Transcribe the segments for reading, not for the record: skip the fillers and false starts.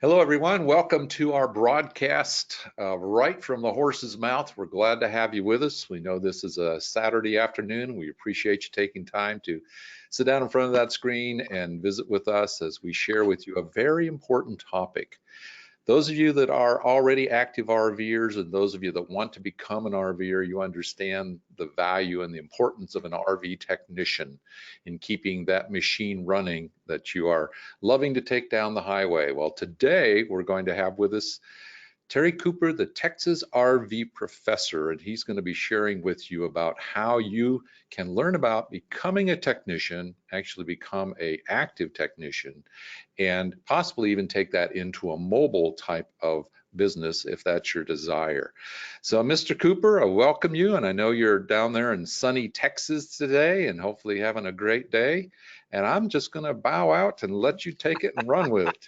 Hello, everyone. Welcome to our broadcast right from the horse's mouth. We're glad to have you with us. We know this is a Saturday afternoon. We appreciate you taking time to sit down in front of that screen and visit with us as we share with you a very important topic. Those of you that are already active RVers and those of you that want to become an RVer, you understand the value and the importance of an RV technician in keeping that machine running that you are loving to take down the highway. Well, today we're going to have with us Terry Cooper, the Texas RV professor, and he's going to be sharing with you about how you can learn about becoming a technician, actually become a active technician, and possibly even take that into a mobile type of business if that's your desire. So, Mr. Cooper, I welcome you, and I know you're down there in sunny Texas today and hopefully having a great day. And I'm just going to bow out and let you take it and run with it.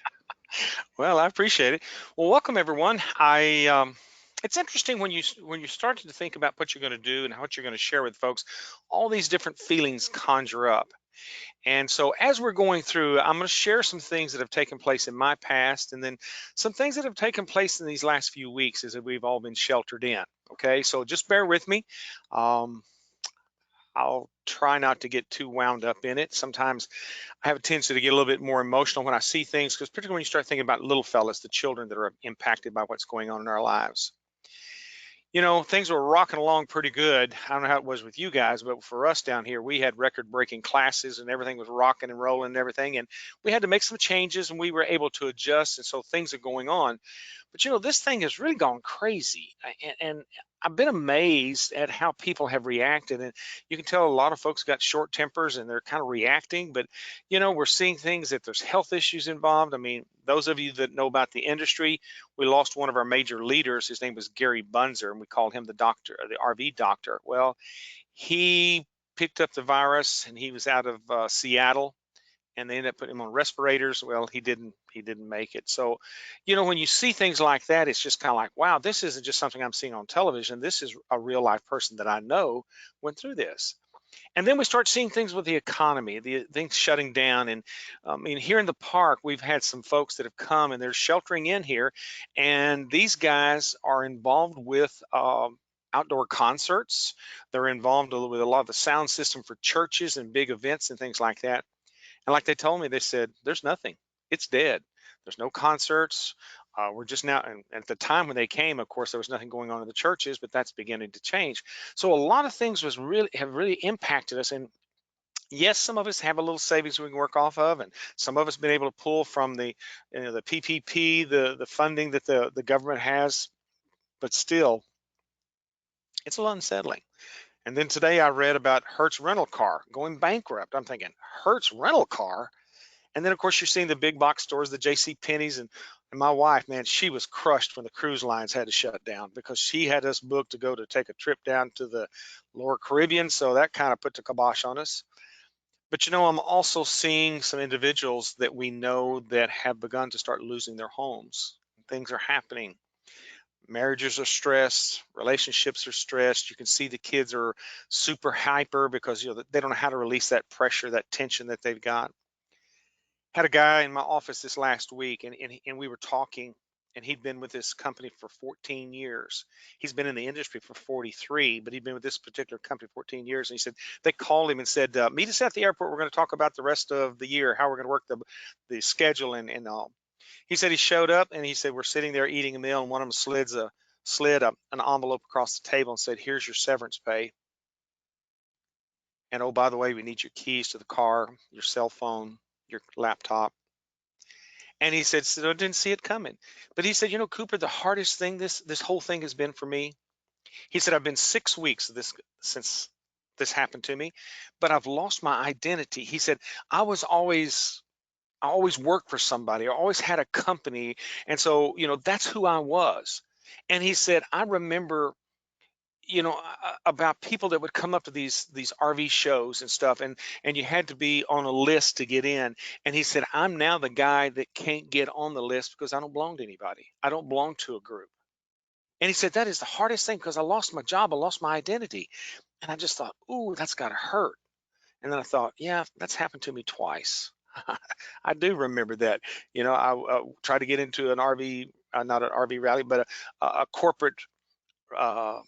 Well, I appreciate it. Well, welcome everyone. It's interesting when you start to think about what you're going to do and what you're going to share with folks, all these different feelings conjure up. And so as we're going through, I'm going to share some things that have taken place in my past, and then some things that have taken place in these last few weeks as we've all been sheltered in. Okay, so just bear with me. Um, I'll try not to get too wound up in it. Sometimes I have a tendency to get a little bit more emotional when I see things, because particularly when you start thinking about little fellas, the children that are impacted by what's going on in our lives. You know, things were rocking along pretty good. I don't know how it was with you guys, but for us down here, we had record-breaking classes and everything was rocking and rolling and everything. And we had to make some changes and we were able to adjust. And so things are going on. But you know, this thing has really gone crazy. And I've been amazed at how people have reacted. And you can tell a lot of folks got short tempers and they're kind of reacting. But, you know, we're seeing things that there's health issues involved. I mean, those of you that know about the industry, we lost one of our major leaders. His name was Gary Bunzer, and we called him the doctor, the RV doctor. Well, he picked up the virus and he was out of Seattle, and they ended up putting him on respirators. Well, he didn't make it. So, you know, when you see things like that, it's just kind of like, wow, this isn't just something I'm seeing on television. This is a real life person that I know went through this. And then we start seeing things with the economy, the things shutting down. And I mean, here in the park, we've had some folks that have come and they're sheltering in here, and these guys are involved with outdoor concerts. They're involved with a lot of the sound system for churches and big events and things like that. And like they told me, they said, there's nothing. It's dead. There's no concerts. We're just now, and at the time when they came, of course, there was nothing going on in the churches, but that's beginning to change. So a lot of things have really impacted us. And yes, some of us have a little savings we can work off of, and some of us been able to pull from the PPP, the funding that the government has, but still, it's a little unsettling. And then today I read about Hertz rental car going bankrupt. I'm thinking, Hertz rental car? And then of course you're seeing the big box stores, the J.C. Penney's, and my wife, man, she was crushed when the cruise lines had to shut down, because she had us booked to go to take a trip down to the lower Caribbean. So that kind of put the kibosh on us. But you know, I'm also seeing some individuals that we know that have begun to start losing their homes. Things are happening. Marriages are stressed, relationships are stressed. You can see the kids are super hyper because, you know, they don't know how to release that pressure, that tension that they've got. Had a guy in my office this last week, and we were talking, and he'd been with this company for 14 years. He's been in the industry for 43, but he'd been with this particular company 14 years. And he said they called him and said, meet us at the airport. We're going to talk about the rest of the year, how we're going to work the schedule and all. He said he showed up and he said, we're sitting there eating a meal, and one of them slid an envelope across the table and said, here's your severance pay. And oh, by the way, we need your keys to the car, your cell phone, your laptop. And he said, so I didn't see it coming. But he said, you know, Cooper, the hardest thing this whole thing has been for me. He said, I've been 6 weeks since this happened to me, but I've lost my identity. He said, I always worked for somebody. I always had a company. And so, you know, that's who I was. And he said, I remember, you know, about people that would come up to these RV shows and stuff, and you had to be on a list to get in. And he said, I'm now the guy that can't get on the list because I don't belong to anybody. I don't belong to a group. And he said that is the hardest thing, because I lost my job, I lost my identity. And I just thought, ooh, that's got to hurt. And then I thought, yeah, that's happened to me twice. I do remember that. You know, I tried to get into an RV, not an RV rally, but a corporate uh,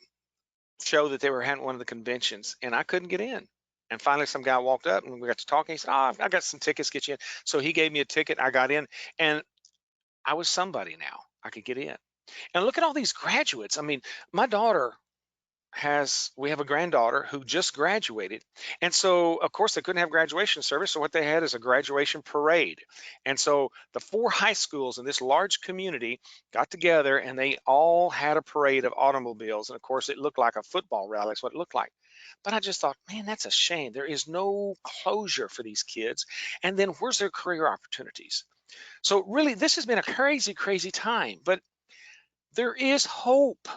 show that they were having one of the conventions, and I couldn't get in. And finally, some guy walked up and we got to talking. He said, "Oh, I got some tickets, get you in." So he gave me a ticket. I got in, and I was somebody now. I could get in. And look at all these graduates. I mean, my daughter we have a granddaughter who just graduated, and so of course they couldn't have graduation service, so what they had is a graduation parade. And so the 4 high schools in this large community got together and they all had a parade of automobiles, and of course it looked like a football rally. That's what it looked like. But I just thought, man, that's a shame. There is no closure for these kids, and then where's their career opportunities? So really this has been a crazy time, but there is hope.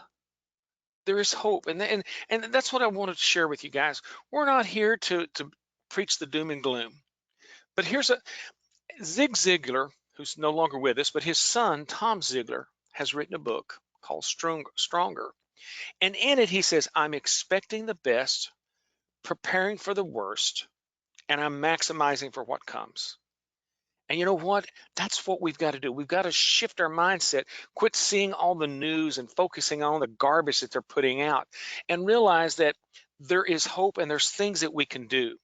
There is hope, and that's what I wanted to share with you guys. We're not here to preach the doom and gloom, but here's a Zig Ziglar, who's no longer with us, but his son Tom Ziglar has written a book called Stronger, and in it he says, "I'm expecting the best, preparing for the worst, and I'm maximizing for what comes." And you know what? That's what we've got to do. We've got to shift our mindset, quit seeing all the news and focusing on the garbage that they're putting out, and realize that there is hope and there's things that we can do.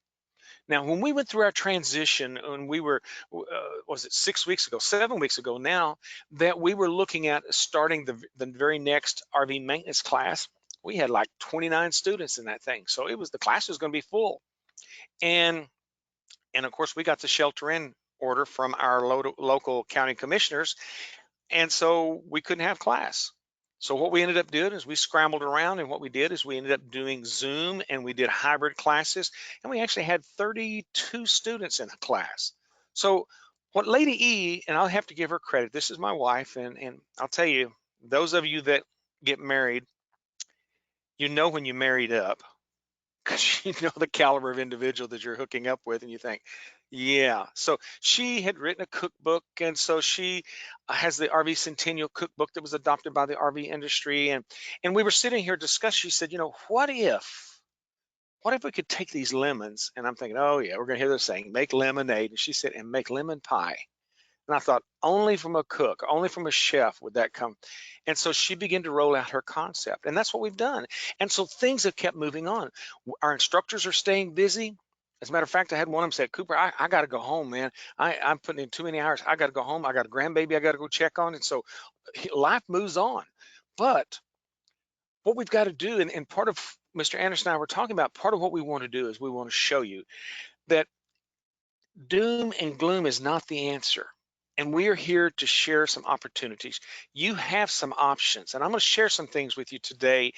Now, when we went through our transition, and we were, was it 6 weeks ago, 7 weeks ago now, that we were looking at starting the very next RV maintenance class, we had like 29 students in that thing. So the class was going to be full. And of course, we got the shelter in order from our local county commissioners, and so we couldn't have class. So what we ended up doing is we scrambled around, and what we did is we ended up doing Zoom, and we did hybrid classes, and we actually had 32 students in a class. So what Lady E, and I'll have to give her credit, this is my wife, and I'll tell you, those of you that get married, you know when you married up, because you know the caliber of individual that you're hooking up with, and you think, yeah. So she had written a cookbook, and so she has the RV Centennial cookbook that was adopted by the RV industry, and we were sitting here discussing. She said, what if we could take these lemons? And I'm thinking, oh yeah, we're gonna hear this saying, make lemonade. And she said, and make lemon pie. And I thought, only from a cook, only from a chef would that come. And so she began to roll out her concept. And that's what we've done. And so things have kept moving on. Our instructors are staying busy. As a matter of fact, I had one of them say, Cooper, I got to go home, man. I'm putting in too many hours. I got to go home. I got a grandbaby I got to go check on. And so life moves on. But what we've got to do, and part of Mr. Anderson and I were talking about, part of what we want to do is we want to show you that doom and gloom is not the answer. And we are here to share some opportunities. You have some options, and I'm going to share some things with you today.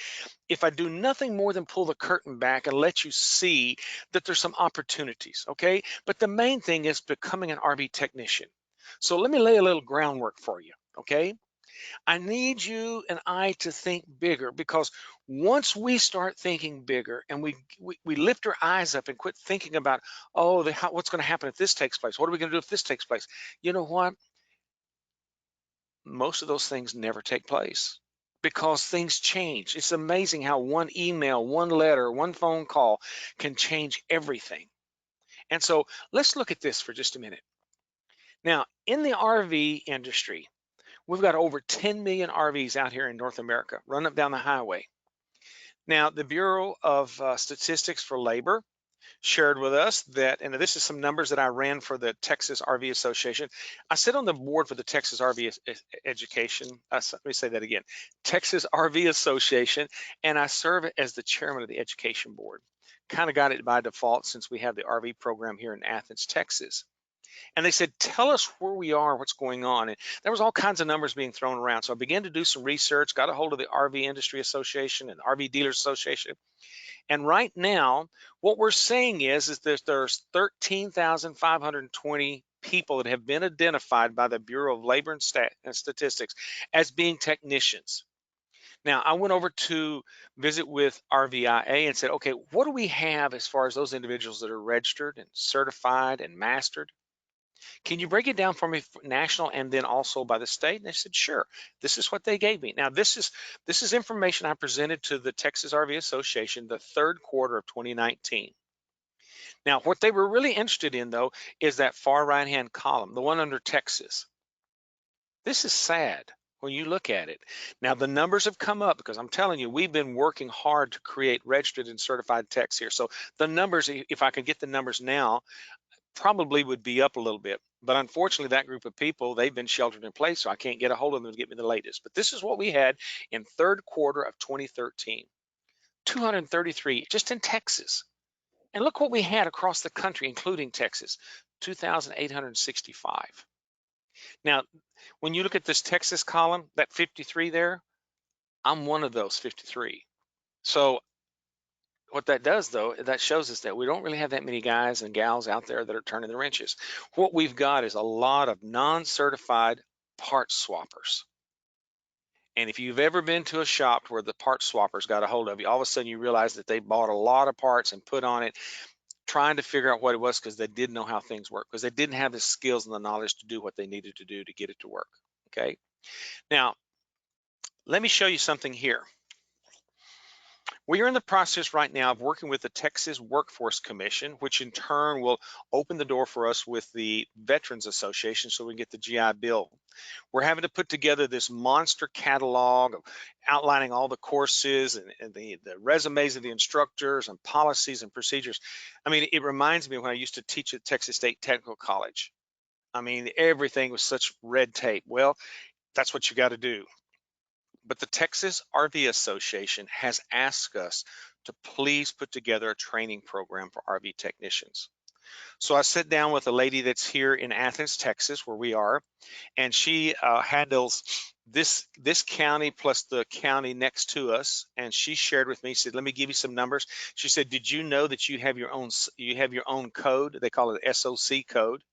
If I do nothing more than pull the curtain back and let you see that there's some opportunities, okay? But the main thing is becoming an RV technician. So let me lay a little groundwork for you, okay? I need you and I to think bigger, because once we start thinking bigger and we lift our eyes up and quit thinking about, oh, what's going to happen if this takes place? What are we going to do if this takes place? You know what? Most of those things never take place because things change. It's amazing how one email, one letter, one phone call can change everything. And so let's look at this for just a minute. Now, in the RV industry, we've got over 10 million RVs out here in North America, run up down the highway. Now, the Bureau of Statistics for Labor shared with us that, and this is some numbers that I ran for the Texas RV Association. I sit on the board for the Texas RV Education. Let me say that again, Texas RV Association, and I serve as the chairman of the Education Board. Kind of got it by default since we have the RV program here in Athens, Texas. And they said, tell us where we are, what's going on. And there was all kinds of numbers being thrown around. So I began to do some research, got a hold of the RV Industry Association and RV Dealers Association. And right now, what we're saying is that there's 13,520 people that have been identified by the Bureau of Labor and Statistics as being technicians. Now, I went over to visit with RVIA and said, okay, what do we have as far as those individuals that are registered and certified and mastered? Can you break it down for me, national and then also by the state? And they said, sure. This is what they gave me. Now, this is information I presented to the Texas RV Association the third quarter of 2019. Now, what they were really interested in, though, is that far right-hand column, the one under Texas. This is sad when you look at it. Now, the numbers have come up because I'm telling you, we've been working hard to create registered and certified techs here. So the numbers, if I could get the numbers now, probably would be up a little bit. But unfortunately, that group of people, they've been sheltered in place, so I can't get a hold of them to get me the latest. But this is what we had in third quarter of 2013, 233 just in Texas. And look what we had across the country, including Texas, 2,865. Now, when you look at this Texas column, that 53 there, I'm one of those 53. So what that does, though, that shows us that we don't really have that many guys and gals out there that are turning the wrenches. What we've got is a lot of non-certified part swappers. And if you've ever been to a shop where the part swappers got a hold of you, all of a sudden you realize that they bought a lot of parts and put on it, trying to figure out what it was because they didn't know how things work, because they didn't have the skills and the knowledge to do what they needed to do to get it to work. Okay. Now, let me show you something here. We are in the process right now of working with the Texas Workforce Commission, which in turn will open the door for us with the Veterans Association so we can get the GI Bill. We're having to put together this monster catalog of outlining all the courses and the resumes of the instructors and policies and procedures. I mean, it reminds me of when I used to teach at Texas State Technical College. I mean, everything was such red tape. Well, that's what you got to do. But the Texas RV Association has asked us to please put together a training program for RV technicians. So I sit down with a lady that's here in Athens, Texas, where we are, and she handles this county plus the county next to us. And she shared with me, she said, "Let me give you some numbers." She said, "Did you know that you have your own code? They call it SOC code."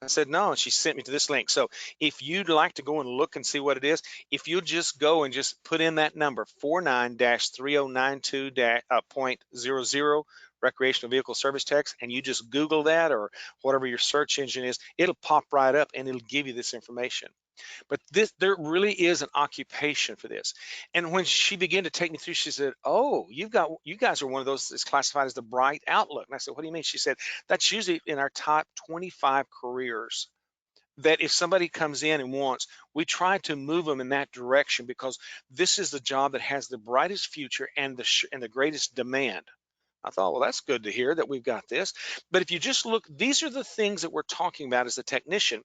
I said, "No," and she sent me to this link. So if you'd like to go and look and see what it is, if you just go and just put in that number 49-3092.00 recreational vehicle service techs, and you just Google that or whatever your search engine is, it'll pop right up and it'll give you this information. But there really is an occupation for this. And when she began to take me through, she said, "Oh, you guys are one of those that's classified as the Bright Outlook." And I said, "What do you mean?" She said, "That's usually in our top 25 careers that if somebody comes in and wants, we try to move them in that direction because this is the job that has the brightest future and the greatest demand." I thought, well, that's good to hear that we've got this. But if you just look, these are the things that we're talking about as a technician.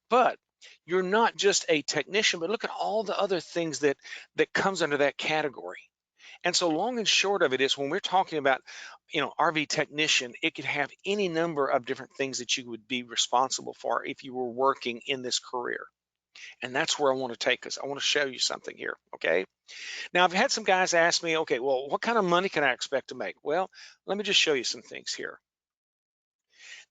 But you're not just a technician, but look at all the other things that comes under that category. And so long and short of it is when we're talking about, RV technician, it could have any number of different things that you would be responsible for if you were working in this career. And that's where I want to take us. I want to show you something here, okay? Now, I've had some guys ask me, okay, well, what kind of money can I expect to make? Well, let me just show you some things here.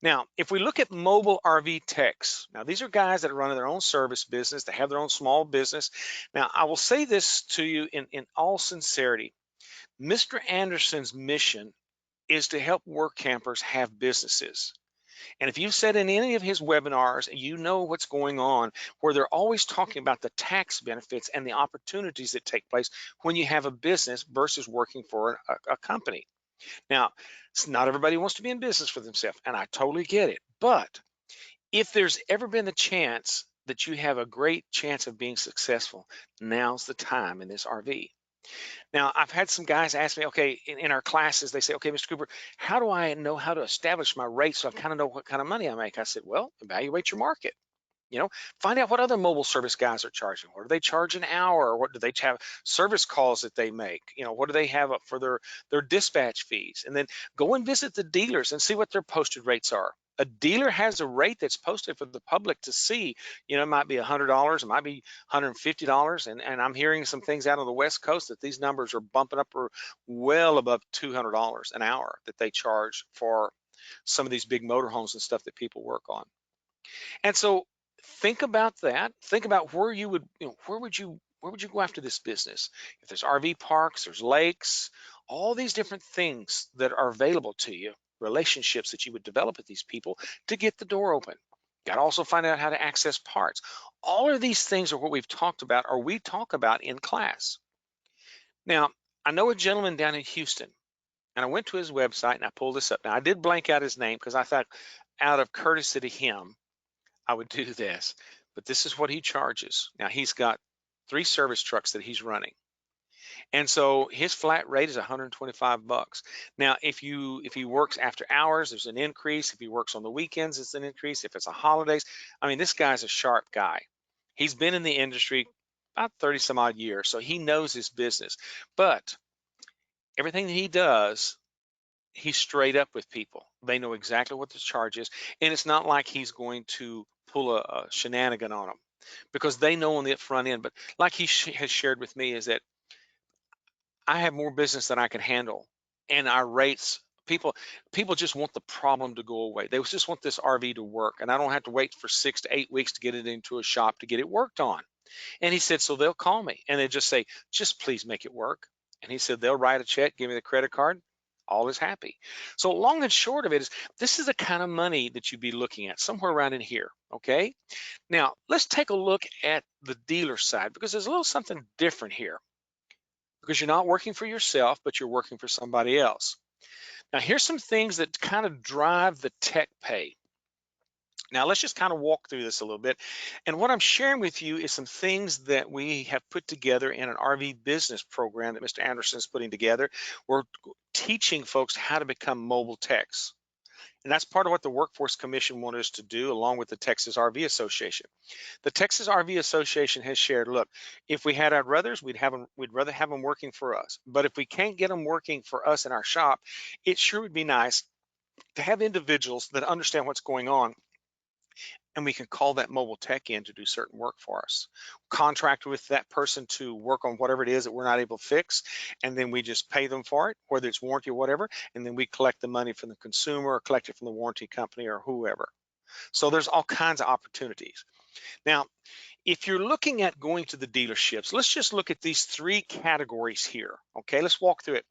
Now, if we look at mobile RV techs, now these are guys that are running their own service business, they have their own small business. Now, I will say this to you in all sincerity. Mr. Anderson's mission is to help work campers have businesses. And if you've sat in any of his webinars, you know what's going on, where they're always talking about the tax benefits and the opportunities that take place when you have a business versus working for a company. Now, not everybody wants to be in business for themselves, and I totally get it. But if there's ever been the chance that you have a great chance of being successful, now's the time in this RV. Now, I've had some guys ask me, okay, in our classes, they say, "Okay, Mr. Cooper, how do I know how to establish my rate so I kind of know what kind of money I make?" I said, "Well, evaluate your market. Find out what other mobile service guys are charging. What do they charge an hour? What do they have service calls that they make? What do they have up for their dispatch fees? And then go and visit the dealers and see what their posted rates are. A dealer has a rate that's posted for the public to see. It might be $100, it might be $150, and I'm hearing some things out on the West Coast that these numbers are bumping up or well above $200 an hour that they charge for some of these big motorhomes and stuff that people work on. And so think about that. Think about where you would, where would you go after this business? If there's RV parks, there's lakes, all these different things that are available to you, relationships that you would develop with these people to get the door open. Got to also find out how to access parts. All of these things are what we've talked about or we talk about in class. Now, I know a gentleman down in Houston, And I went to his website and I pulled this up. Now, I did blank out his name because I thought out of courtesy to him, I would do this. But this is what he charges. Now, he's got 3 service trucks that he's running. And so his flat rate is 125 bucks. Now, if he works after hours, there's an increase. If he works on the weekends, it's an increase. If it's a holidays, I mean, this guy's a sharp guy. He's been in the industry about 30 some odd years, so he knows his business. But everything that he does, he's straight up with people. They know exactly what the charge is, and it's not like he's going to pull a shenanigan on them because they know on the front end. But like he has shared with me is that I have more business than I can handle, and our rates, people just want the problem to go away. They just want this RV to work, and I don't have to wait for 6 to 8 weeks to get it into a shop to get it worked on. And he said, so they'll call me and they just say, just please make it work. And he said, they'll write a check, give me the credit card, all is happy. So long and short of it is, this is the kind of money that you'd be looking at somewhere around in here. Okay. Now let's take a look at the dealer side because there's a little something different here because you're not working for yourself, but you're working for somebody else. Now here's some things that kind of drive the tech pay. Now let's just kind of walk through this a little bit. And what I'm sharing with you is some things that we have put together in an RV business program that Mr. Anderson is putting together. We're teaching folks how to become mobile techs. And that's part of what the Workforce Commission wanted us to do along with the Texas RV Association. The Texas RV Association has shared, look, if we had our brothers, we'd rather have them working for us. But if we can't get them working for us in our shop, it sure would be nice to have individuals that understand what's going on, and we can call that mobile tech in to do certain work for us. Contract with that person to work on whatever it is that we're not able to fix, and then we just pay them for it, whether it's warranty or whatever, and then we collect the money from the consumer or collect it from the warranty company or whoever. So there's all kinds of opportunities. Now, if you're looking at going to the dealerships, let's just look at these 3 categories here. Okay, let's walk through it.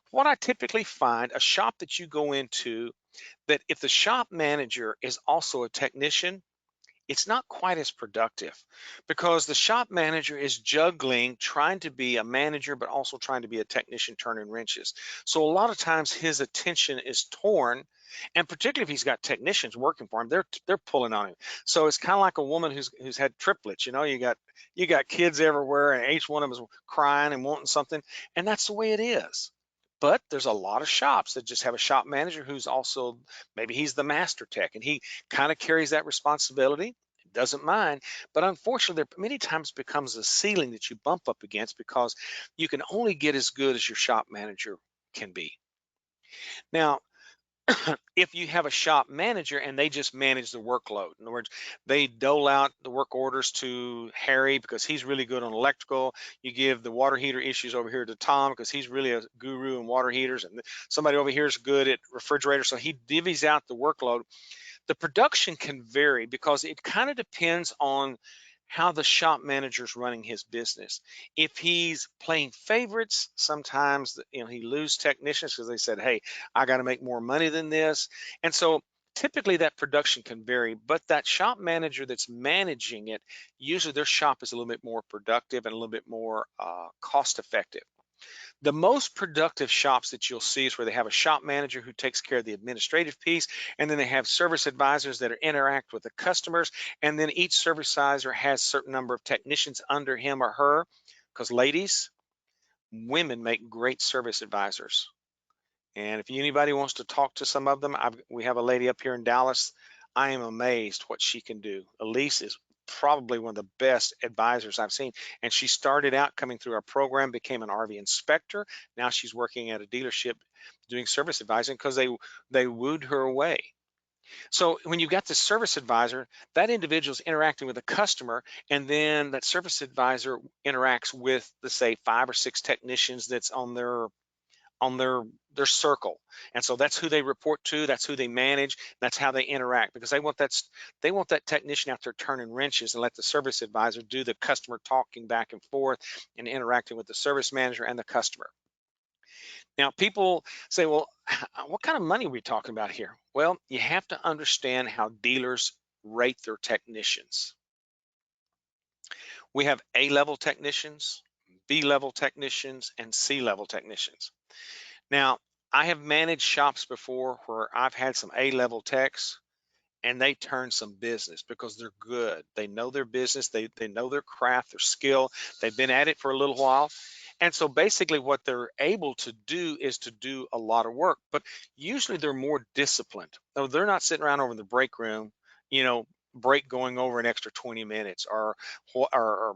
What I typically find, a shop that you go into, that if the shop manager is also a technician, it's not quite as productive because the shop manager is juggling trying to be a manager but also trying to be a technician turning wrenches. So a lot of times his attention is torn, and particularly if he's got technicians working for him, they're pulling on him. So it's kind of like a woman who's had triplets. You know, you got kids everywhere and each one of them is crying and wanting something, and that's the way it is. But there's a lot of shops that just have a shop manager who's also, maybe he's the master tech and he kind of carries that responsibility, doesn't mind. But unfortunately, there many times becomes a ceiling that you bump up against because you can only get as good as your shop manager can be. Now, if you have a shop manager and they just manage the workload, in other words, they dole out the work orders to Harry because he's really good on electrical. You give the water heater issues over here to Tom because he's really a guru in water heaters, and somebody over here is good at refrigerators. So he divvies out the workload. The production can vary because it kind of depends on how the shop manager's running his business. If he's playing favorites, sometimes he loses technicians because they said, hey, I got to make more money than this. And so typically that production can vary, but that shop manager that's managing it, usually their shop is a little bit more productive and a little bit more cost effective. The most productive shops that you'll see is where they have a shop manager who takes care of the administrative piece, and then they have service advisors that interact with the customers, and then each service advisor has a certain number of technicians under him or her, because ladies, women make great service advisors. And if anybody wants to talk to some of them, we have a lady up here in Dallas. I am amazed what she can do. Elise is probably one of the best advisors I've seen. And she started out coming through our program, became an RV inspector. Now she's working at a dealership doing service advising because they wooed her away. So when you got the service advisor, that individual's interacting with a customer, and then that service advisor interacts with, let's say, 5 or 6 technicians that's on their circle. And so that's who they report to, that's who they manage, that's how they interact, because they want that technician out there turning wrenches and let the service advisor do the customer talking back and forth and interacting with the service manager and the customer. Now people say, well, what kind of money are we talking about here? Well, you have to understand how dealers rate their technicians. We have A-level technicians, B-level technicians, and C-level technicians. Now, I have managed shops before where I've had some A-level techs and they turn some business because they're good. They know their business, they know their craft, their skill. They've been at it for a little while. And so basically what they're able to do is to do a lot of work, but usually they're more disciplined. So they're not sitting around over in the break room, you know, break going over an extra 20 minutes or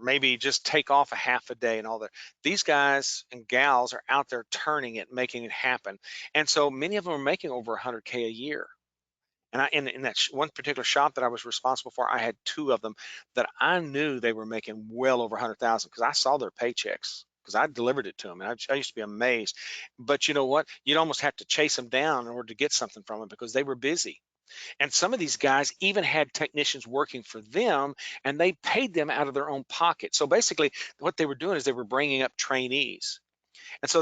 maybe just take off a half a day and all that. These guys and gals are out there turning it, making it happen. And so many of them are making over 100K a year. And in that one particular shop that I was responsible for, I had two of them that I knew they were making well over 100,000 because I saw their paychecks because I delivered it to them. And I used to be amazed. But you know what? You'd almost have to chase them down in order to get something from them because they were busy. And some of these guys even had technicians working for them and they paid them out of their own pocket. So basically, what they were doing is they were bringing up trainees. And so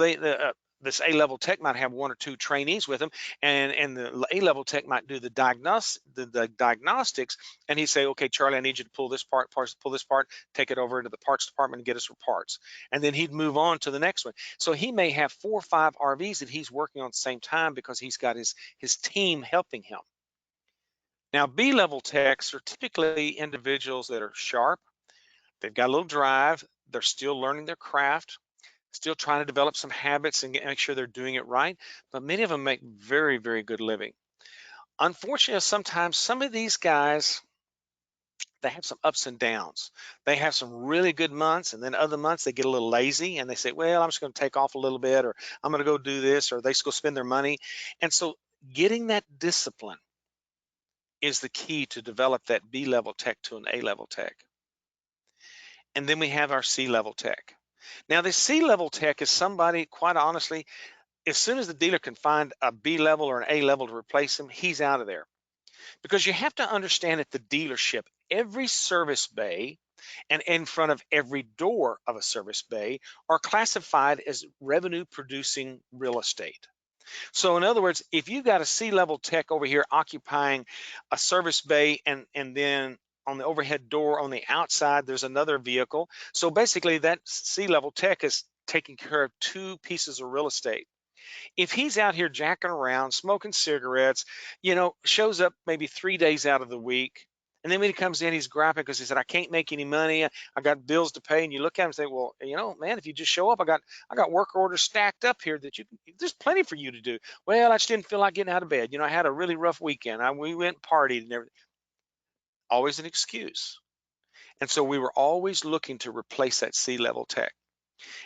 this A-level tech might have one or two trainees with them, and the A-level tech might do the diagnostics, and he'd say, okay, Charlie, I need you to pull this part, pull this part, take it over into the parts department and get us parts. And then he'd move on to the next one. So he may have 4 or 5 RVs that he's working on at the same time because he's got his team helping him. Now, B-level techs are typically individuals that are sharp, they've got a little drive, they're still learning their craft, still trying to develop some habits and make sure they're doing it right, but many of them make very, very good living. Unfortunately, sometimes some of these guys, they have some ups and downs. They have some really good months, and then other months they get a little lazy and they say, well, I'm just going to take off a little bit, or I'm going to go do this, or they just go spend their money. And so getting that discipline is the key to develop that B-level tech to an A-level tech. And then we have our C-level tech. Now, the C-level tech is somebody, quite honestly, as soon as the dealer can find a B level or an A level to replace him, he's out of there. Because you have to understand at the dealership, every service bay and in front of every door of a service bay are classified as revenue producing real estate. So in other words, if you've got a C-level tech over here occupying a service bay and then on the overhead door on the outside, there's another vehicle. So basically that C-level tech is taking care of 2 pieces of real estate. If he's out here jacking around, smoking cigarettes, shows up maybe 3 days out of the week, and then when he comes in, he's griping because he said, I can't make any money. I got bills to pay. And you look at him and say, well, man, if you just show up, I got work orders stacked up here that there's plenty for you to do. Well, I just didn't feel like getting out of bed. I had a really rough weekend. We went and partied and everything. Always an excuse. And so we were always looking to replace that C-level tech.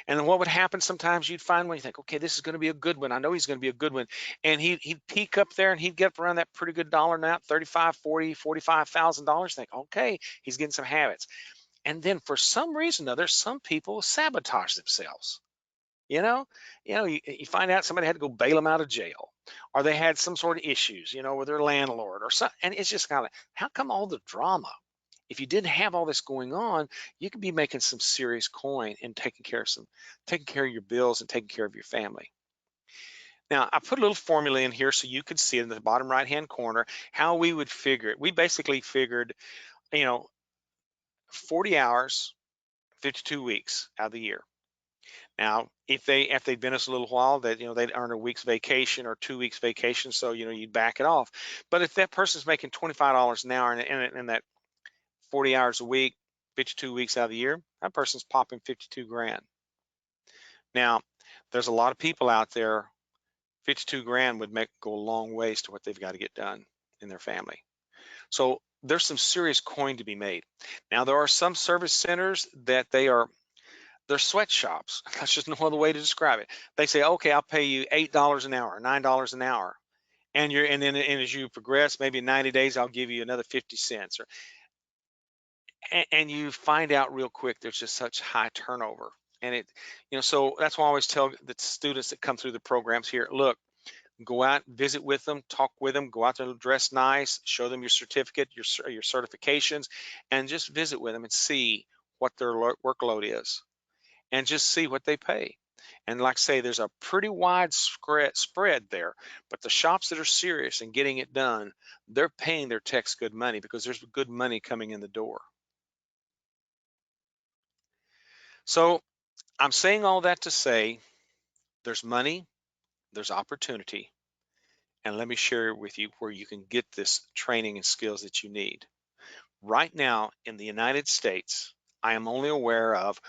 And then what would happen sometimes, you'd find when you think, okay, this is going to be a good one. I know he's going to be a good one. And he'd peak up there and he'd get up around that pretty good dollar amount, 35, 40, $45,000. Think, okay, he's getting some habits. And then for some reason, though, there's some people sabotage themselves. You find out somebody had to go bail them out of jail, or they had some sort of issues, with their landlord or something. And it's just kind of, how come all the drama? If you didn't have all this going on, you could be making some serious coin and taking care of your bills and taking care of your family. Now, I put a little formula in here so you could see it in the bottom right-hand corner how we would figure it. We basically figured, 40 hours, 52 weeks out of the year. Now, if they've been us a little while, that they'd earn a week's vacation or 2 weeks vacation, so you'd back it off. But if that person's making $25 an hour and that 40 hours a week, 52 weeks out of the year, that person's popping 52 grand. Now, there's a lot of people out there, 52 grand would go a long ways to what they've got to get done in their family. So there's some serious coin to be made. Now, there are some service centers that they're sweatshops. That's just no other way to describe it. They say, okay, I'll pay you $8 an hour, $9 an hour. And then as you progress, maybe in 90 days, I'll give you another 50 cents. And you find out real quick there's just such high turnover. And so that's why I always tell the students that come through the programs here, look, go out, visit with them, talk with them, go out there, dress nice, show them your certificate, your certifications, and just visit with them and see what their workload is and just see what they pay. And like I say, there's a pretty wide spread there, but the shops that are serious and getting it done, they're paying their techs good money because there's good money coming in the door. So I'm saying all that to say there's money, there's opportunity. And let me share with you where you can get this training and skills that you need. Right now in the United States, I am only aware of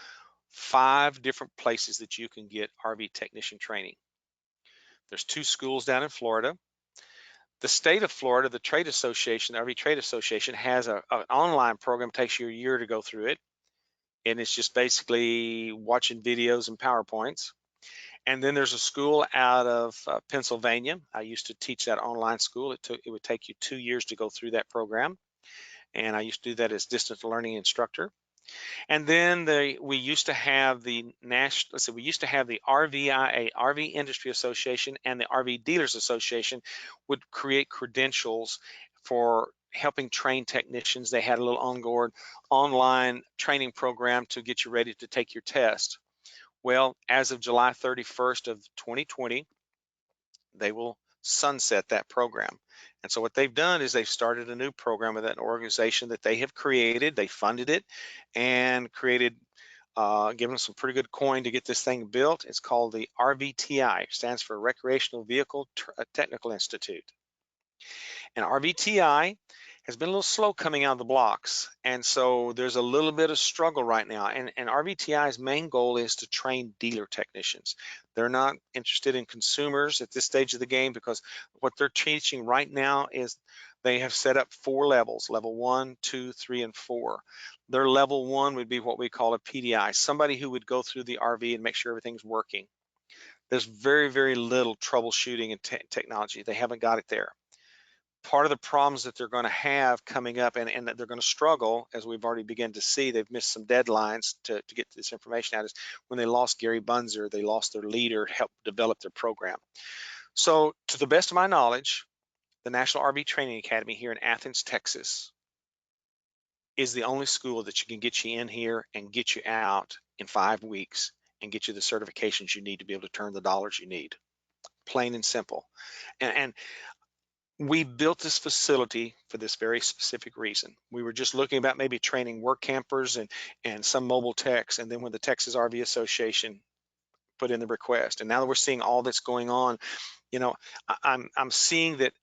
5 different places that you can get RV technician training. There's 2 schools down in Florida. The state of Florida, the trade association, the RV Trade Association, has an online program. It takes you a year to go through it. And it's just basically watching videos and PowerPoints. And then there's a school out of Pennsylvania. I used to teach that online school. It would take you 2 years to go through that program. And I used to do that as distance learning instructor. And then we used to have the RVIA, RV Industry Association, and the RV Dealers Association would create credentials for helping train technicians. They had a little online training program to get you ready to take your test. Well, as of July 31st of 2020, they will sunset that program. And so what they've done is they've started a new program with an organization that they have created. They funded it and created, given them some pretty good coin to get this thing built. It's called the RVTI, stands for Recreational Vehicle Technical Institute. And RVTI has been a little slow coming out of the blocks. And so there's a little bit of struggle right now. And RVTI's main goal is to train dealer technicians. They're not interested in consumers at this stage of the game, because what they're teaching right now is they have set up 4 levels, level 1, 2, 3, and 4. Their level 1 would be what we call a PDI, somebody who would go through the RV and make sure everything's working. There's very, very little troubleshooting and technology. They haven't got it there. Part of the problems that they're going to have coming up, and that they're going to struggle, as we've already begun to see, they've missed some deadlines to get this information out, is when they lost Gary Bunzer, they lost their leader to help develop their program. So to the best of my knowledge, the National RV Training Academy here in Athens, Texas, is the only school that you can get you in here and get you out in 5 weeks and get you the certifications you need to be able to turn the dollars you need. Plain and simple. And we built this facility for this very specific reason. We were just looking about maybe training work campers and some mobile techs, and then when the Texas RV Association put in the request, and now that we're seeing all that's going on, you know, I'm seeing that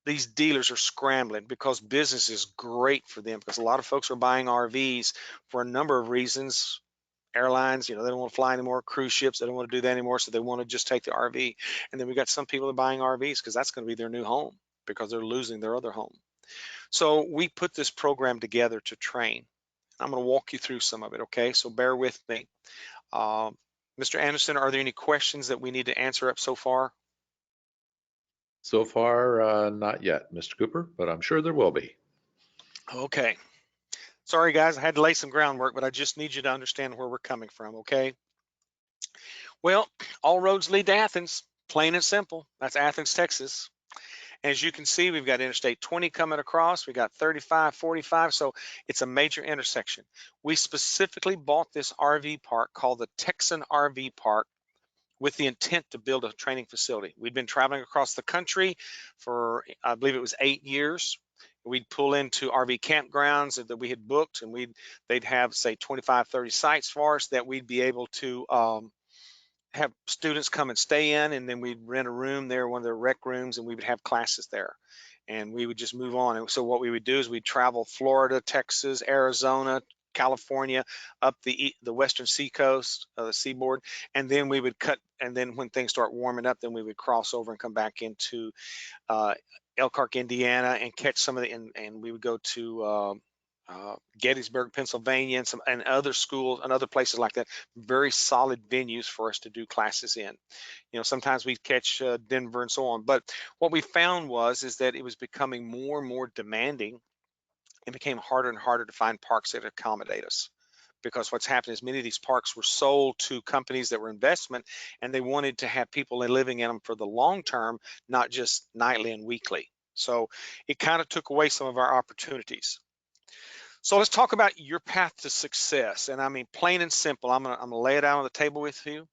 these dealers are scrambling because business is great for them, because a lot of folks are buying RVs for a number of reasons. Airlines, they don't want to fly anymore. Cruise ships, they don't want to do that anymore, so they want to just take the RV. And then we got some people that are buying RVs because that's going to be their new home, because they're losing their other home. So we put this program together to train. I'm going to walk you through some of it, okay? So bear with me. Mr. Anderson, are there any questions that we need to answer up so far? So far, not yet, Mr. Cooper, but I'm sure there will be. Okay. Sorry, guys, I had to lay some groundwork, but I just need you to understand where we're coming from, okay? Well, all roads lead to Athens, plain and simple. That's Athens, Texas. As you can see, we've got Interstate 20 coming across. We got 35, 45, so it's a major intersection. We specifically bought this RV park called the Texan RV Park with the intent to build a training facility. We'd been traveling across the country for, I believe it was 8 years. We'd pull into RV campgrounds that we had booked, and they'd have, say, 25, 30 sites for us that we'd be able to have students come and stay in, and then we'd rent a room there, one of their rec rooms, and we would have classes there, and we would just move on. And so what we would do is we'd travel Florida, Texas, Arizona, California, up the western seacoast, the seaboard, and then we would and then when things start warming up, then we would cross over and come back into Elkhart, Indiana, and catch some of the, and we would go to Gettysburg, Pennsylvania, and other schools and other places like that. Very solid venues for us to do classes in. Sometimes we catch Denver and so on. But what we found is that it was becoming more and more demanding. It became harder and harder to find parks that accommodate us, because what's happened is many of these parks were sold to companies that were investment, and they wanted to have people living in them for the long term, not just nightly and weekly. So it kind of took away some of our opportunities. So let's talk about your path to success. And I mean, plain and simple, I'm gonna lay it out on the table with you.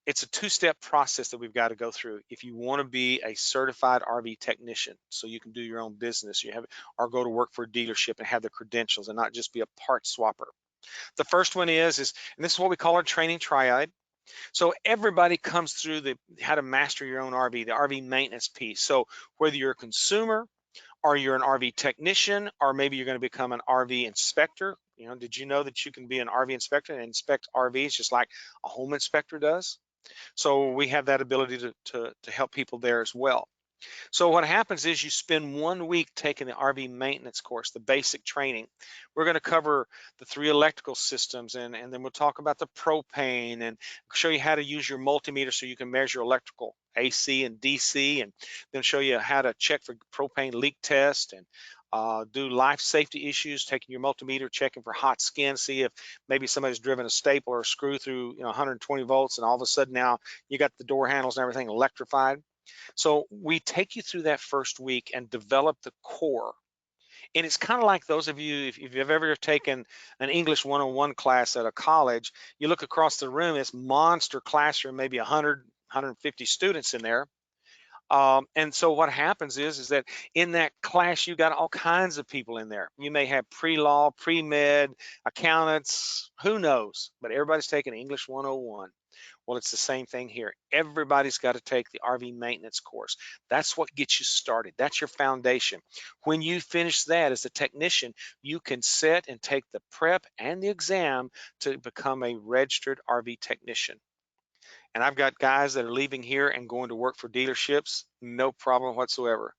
It's a 2-step process that we've got to go through if you want to be a certified RV technician, so you can do your own business, or go to work for a dealership and have the credentials and not just be a part swapper. The first one is, and this is what we call our training triad. So everybody comes through the how to master your own RV, the RV maintenance piece. So whether you're a consumer or you're an RV technician, or maybe you're going to become an RV inspector. You know, did you know that you can be an RV inspector and inspect RVs just like a home inspector does? So we have that ability to help people there as well. So what happens is you spend 1 week taking the RV maintenance course, the basic training. We're going to cover the 3 electrical systems, and then we'll talk about the propane and show you how to use your multimeter so you can measure electrical AC and DC, and then show you how to check for propane leak test and do life safety issues, taking your multimeter, checking for hot skin, see if maybe somebody's driven a staple or a screw through 120 volts, and all of a sudden now you got the door handles and everything electrified. So we take you through that first week and develop the core. And it's kind of like those of you, if you've ever taken an English 101 class at a college, you look across the room, it's monster classroom, maybe 100, 150 students in there. And so what happens is that in that class, you got all kinds of people in there. You may have pre-law, pre-med, accountants, who knows, but everybody's taking English 101. Well, it's the same thing here. Everybody's got to take the RV maintenance course. That's what gets you started. That's your foundation. When you finish that as a technician, you can sit and take the prep and the exam to become a registered RV technician. And I've got guys that are leaving here and going to work for dealerships, no problem whatsoever.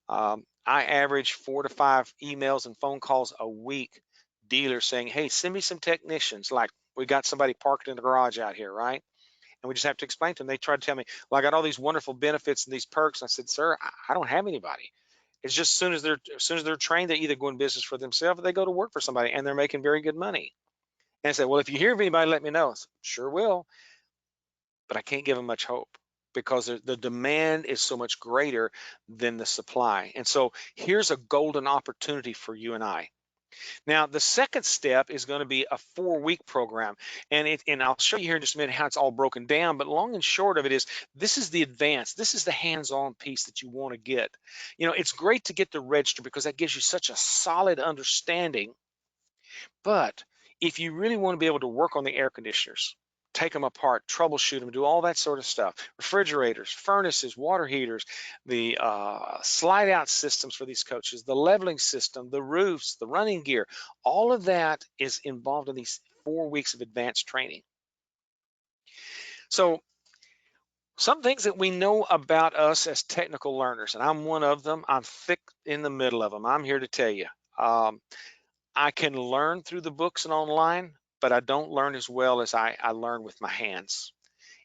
I average 4 to 5 emails and phone calls a week, dealers saying, hey, send me some technicians. Like, we got somebody parked in the garage out here, right? And we just have to explain to them. They try to tell me, well, I got all these wonderful benefits and these perks. I said, sir, I don't have anybody. It's just as soon as they're trained, they either go in business for themselves or they go to work for somebody, and they're making very good money. And I said, well, if you hear of anybody, let me know. I said, sure will, but I can't give them much hope because the demand is so much greater than the supply. And so here's a golden opportunity for you and I. Now, the second step is going to be a 4-week program, and I'll show you here in just a minute how it's all broken down. But long and short of it is, this is the advanced, this is the hands-on piece that you want to get. It's great to get the register because that gives you such a solid understanding. But if you really want to be able to work on the air conditioners, take them apart, troubleshoot them, do all that sort of stuff, refrigerators, furnaces, water heaters, the slide out systems for these coaches, the leveling system, the roofs, the running gear, all of that is involved in these 4 weeks of advanced training. So some things that we know about us as technical learners, and I'm one of them, I'm thick in the middle of them. I'm here to tell you. I can learn through the books and online, but I don't learn as well as I learn with my hands.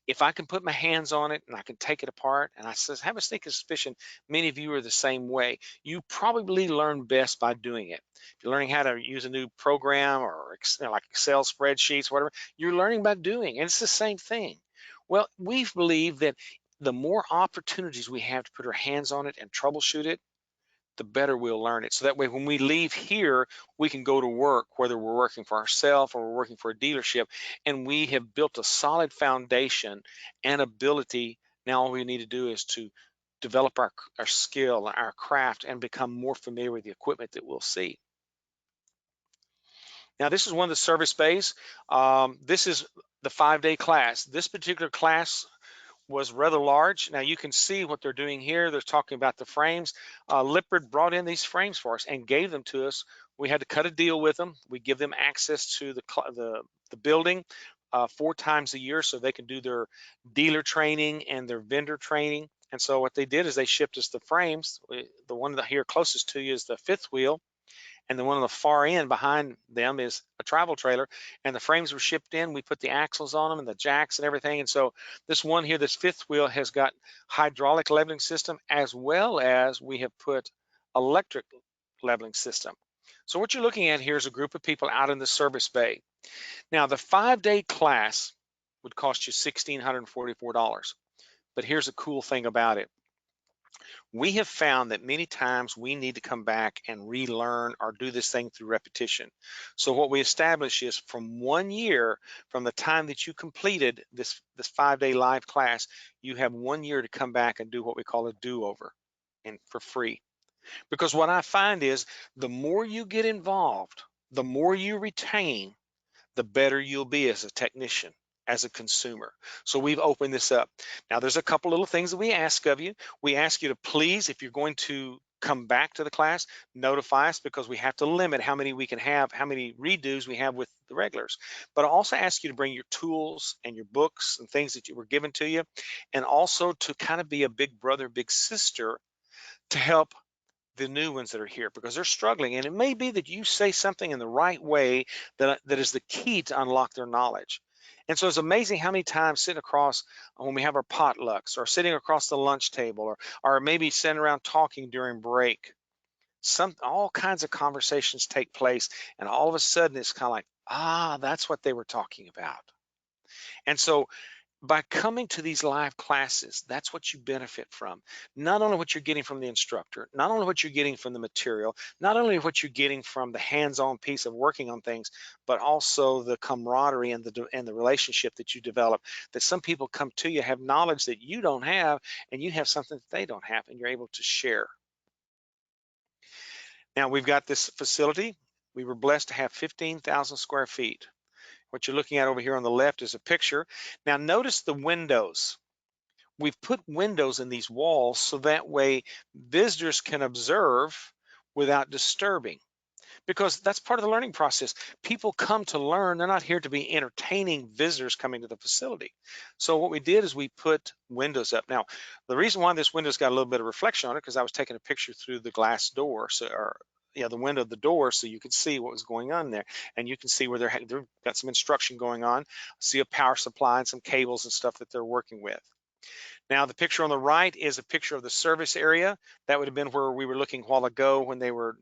If I can put my hands on it and I can take it apart, and I have a sneaking suspicion many of you are the same way, you probably learn best by doing it. If you're learning how to use a new program or like Excel spreadsheets, whatever, you're learning by doing, and it's the same thing. Well, we believe that the more opportunities we have to put our hands on it and troubleshoot it, the better we'll learn it. So that way, when we leave here, we can go to work, whether we're working for ourselves or we're working for a dealership, and we have built a solid foundation and ability. Now all we need to do is to develop our skill, our craft, and become more familiar with the equipment that we'll see. Now, this is one of the service bays. This is the 5-day class. This particular class was rather large. Now you can see what they're doing here. They're talking about the frames. Lippert brought in these frames for us and gave them to us. We had to cut a deal with them. We give them access to the building 4 times a year so they can do their dealer training and their vendor training. And so what they did is they shipped us the frames. The one that here closest to you is the 5th wheel, and the one on the far end behind them is a travel trailer, and the frames were shipped in. We put the axles on them and the jacks and everything. And so this one here, this 5th wheel, has got hydraulic leveling system, as well as we have put electric leveling system. So what you're looking at here is a group of people out in the service bay. Now, the 5-day class would cost you $1,644. But here's a cool thing about it. We have found that many times we need to come back and relearn or do this thing through repetition. So what we establish is, from 1 year, from the time that you completed this 5-day live class, you have 1 year to come back and do what we call a do-over, and for free. Because what I find is, the more you get involved, the more you retain, the better you'll be as a technician. as a consumer. So we've opened this up. Now there's a couple little things that we ask of you. We ask you to please, if you're going to come back to the class, notify us, because we have to limit how many we can have, how many redos we have with the regulars. But I also ask you to bring your tools and your books and things that were given to you, and also to kind of be a big brother, big sister to help the new ones that are here, because they're struggling. And it may be that you say something in the right way that is the key to unlock their knowledge. And so it's amazing how many times sitting across when we have our potlucks, or sitting across the lunch table, or maybe sitting around talking during break, all kinds of conversations take place, and all of a sudden it's kind of like, that's what they were talking about. And so by coming to these live classes, that's what you benefit from. Not only what you're getting from the instructor, not only what you're getting from the material, not only what you're getting from the hands-on piece of working on things, but also the camaraderie and the relationship that you develop, that some people come to you, have knowledge that you don't have, and you have something that they don't have, and you're able to share. Now we've got this facility. We were blessed to have 15,000 square feet. What you're looking at over here on the left is a picture. Now notice the windows. We've put windows in these walls so that way visitors can observe without disturbing, because that's part of the learning process. People come to learn. They're not here to be entertaining visitors coming to the facility. So what we did is we put windows up. Now, the reason why this window's got a little bit of reflection on it, because I was taking a picture through the glass door, the window of the door, so you could see what was going on there. And you can see where they've got some instruction going on, see a power supply and some cables and stuff that they're working with. Now the picture on the right is a picture of the service area. That would have been where we were looking a while ago when they were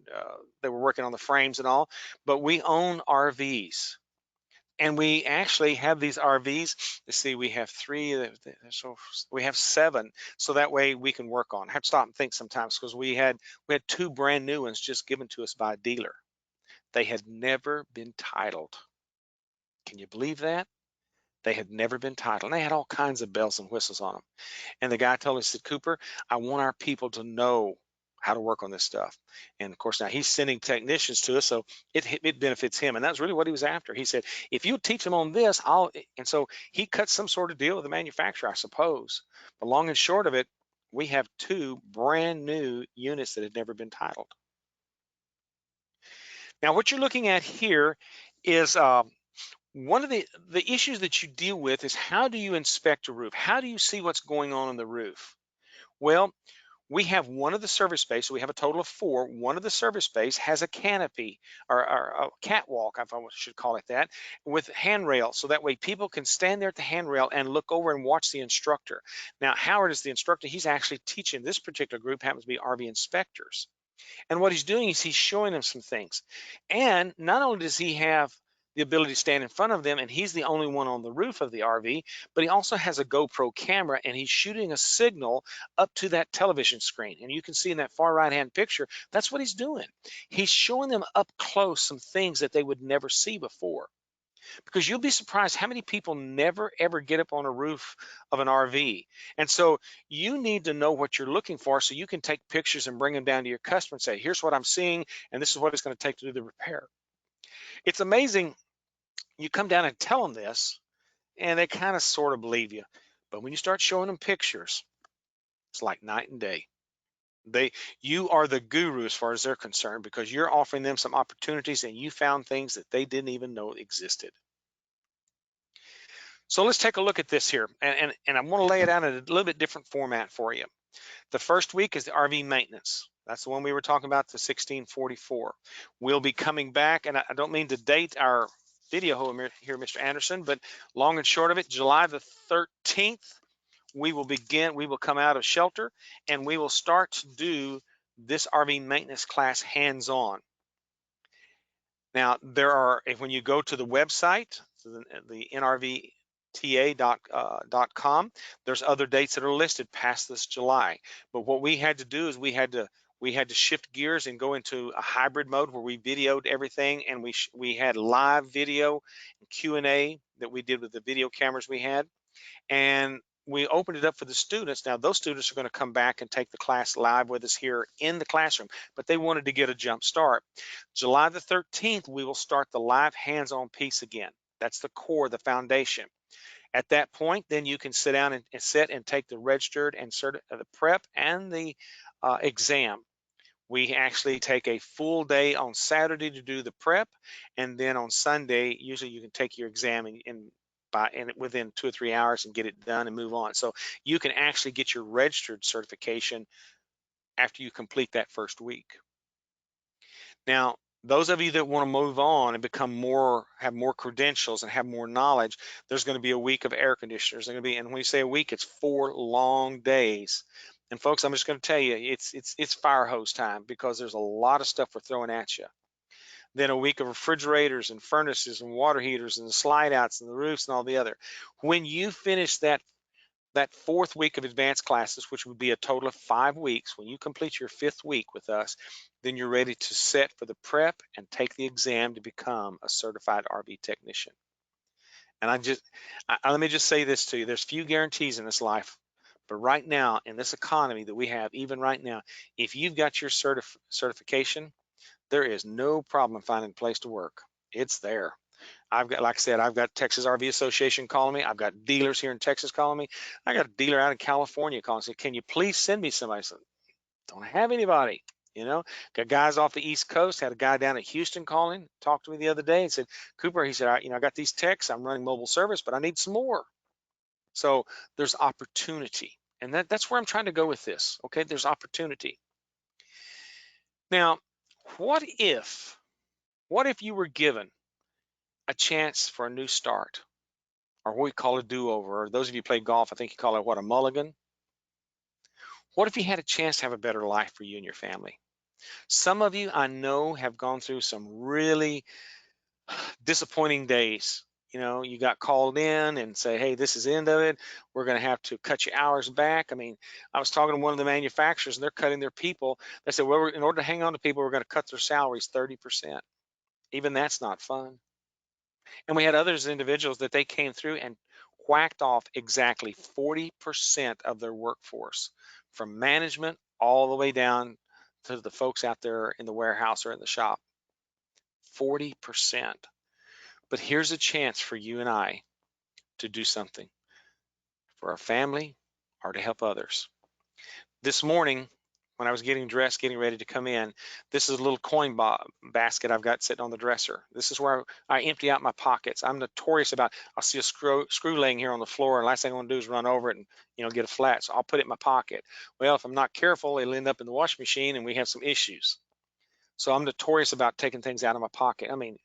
working on the frames and all. But we own RVs, and we actually have these RVs. Let's see, we have 3, so we have 7. So that way we can work on. I have to stop and think sometimes, because we had 2 brand new ones just given to us by a dealer. They had never been titled. Can you believe that? They had never been titled. And they had all kinds of bells and whistles on them. And the guy told us, he said, Cooper, I want our people to know how to work on this stuff. And of course, now he's sending technicians to us, so it benefits him. And that's really what he was after. He said, if you teach them on this, and so he cut some sort of deal with the manufacturer, I suppose. But long and short of it, we have 2 brand new units that had never been titled. Now, what you're looking at here is one of the issues that you deal with is, how do you inspect a roof? How do you see what's going on the roof? Well, we have one of the service space, so we have a total of 4. One of the service space has a canopy, or a catwalk, if I should call it that, with handrails, so that way people can stand there at the handrail and look over and watch the instructor. Now, Howard is the instructor. He's actually teaching this particular group, happens to be RV inspectors. And what he's doing is he's showing them some things. And not only does he have the ability to stand in front of them, and he's the only one on the roof of the RV, but he also has a GoPro camera, and he's shooting a signal up to that television screen. And you can see in that far right-hand picture, that's what he's doing. He's showing them up close some things that they would never see before. Because you'll be surprised how many people never ever get up on a roof of an RV. And so you need to know what you're looking for, so you can take pictures and bring them down to your customer and say, here's what I'm seeing, and this is what it's going to take to do the repair. It's amazing. You come down and tell them this, and they kind of sort of believe you. But when you start showing them pictures, it's like night and day. You are the guru as far as they're concerned, because you're offering them some opportunities, and you found things that they didn't even know existed. So let's take a look at this here, and I want to lay it out in a little bit different format for you. The first week is the RV maintenance. That's the one we were talking about, the 1644. We'll be coming back, and I don't mean to date our video here, Mr. Anderson, but long and short of it, July the 13th, we will come out of shelter, and we will start to do this RV maintenance class hands-on. Now, when you go to the website, the nrvta.com, there's other dates that are listed past this July. But what we had to do is we had to shift gears and go into a hybrid mode where we videoed everything, and we had live video and Q&A that we did with the video cameras we had, and we opened it up for the students. Now those students are going to come back and take the class live with us here in the classroom, but they wanted to get a jump start. July the 13th, we will start the live hands-on piece again. That's the core, the foundation. At that point, then you can sit down and sit and take the registered and the prep and the exam. We actually take a full day on Saturday to do the prep, and then on Sunday, usually you can take your exam and within 2 or 3 hours and get it done and move on. So you can actually get your registered certification after you complete that first week. Now, those of you that want to move on and have more credentials and have more knowledge, there's going to be a week of air conditioners. And when we say a week, it's 4 long days. And folks, I'm just going to tell you, it's fire hose time, because there's a lot of stuff we're throwing at you. Then a week of refrigerators and furnaces and water heaters and the slide outs and the roofs and all the other. When you finish that 4th week of advanced classes, which would be a total of 5 weeks, when you complete your 5th week with us, then you're ready to set for the prep and take the exam to become a certified RV technician. And let me just say this to you. There's few guarantees in this life, but right now, in this economy that we have, even right now, if you've got your certification, there is no problem finding a place to work. It's there. Like I said, I've got Texas RV Association calling me. I've got dealers here in Texas calling me. I got a dealer out in California calling, saying, "Can you please send me somebody?" I said, "Don't have anybody." Got guys off the East Coast. Had a guy down at Houston calling, talked to me the other day and said, "Cooper," he said, I got these techs. I'm running mobile service, but I need some more. So there's opportunity, and that's where I'm trying to go with this. Okay, there's opportunity. Now, what if you were given a chance for a new start, or what we call a do-over, or those of you who play golf, I think you call it what, a mulligan? What if you had a chance to have a better life for you and your family? Some of you I know have gone through some really disappointing days. You got called in and say, "Hey, this is the end of it. We're going to have to cut your hours back." I mean, I was talking to one of the manufacturers, and they're cutting their people. They said, "Well, in order to hang on to people, we're going to cut their salaries 30%. Even that's not fun. And we had others individuals that they came through and whacked off exactly 40% of their workforce, from management all the way down to the folks out there in the warehouse or in the shop. 40%. But here's a chance for you and I to do something for our family or to help others. This morning, when I was getting dressed, getting ready to come in, this is a little coin basket I've got sitting on the dresser. This is where I empty out my pockets. I'm notorious about, I'll see a screw laying here on the floor, and last thing I want to do is run over it and get a flat. So I'll put it in my pocket. Well, if I'm not careful, it'll end up in the washing machine and we have some issues. So I'm notorious about taking things out of my pocket. I mean,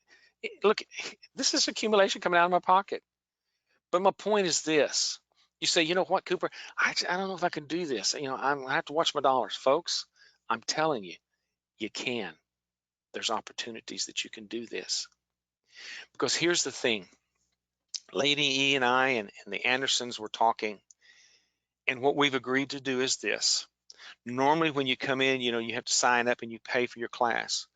look, this is accumulation coming out of my pocket. But my point is this. You say, "You know what, Cooper, I don't know if I can do this. I have to watch my dollars." Folks, I'm telling you, you can. There's opportunities that you can do this. Because here's the thing. Lady E and I and the Andersons were talking, and what we've agreed to do is this. Normally when you come in, you have to sign up and you pay for your class.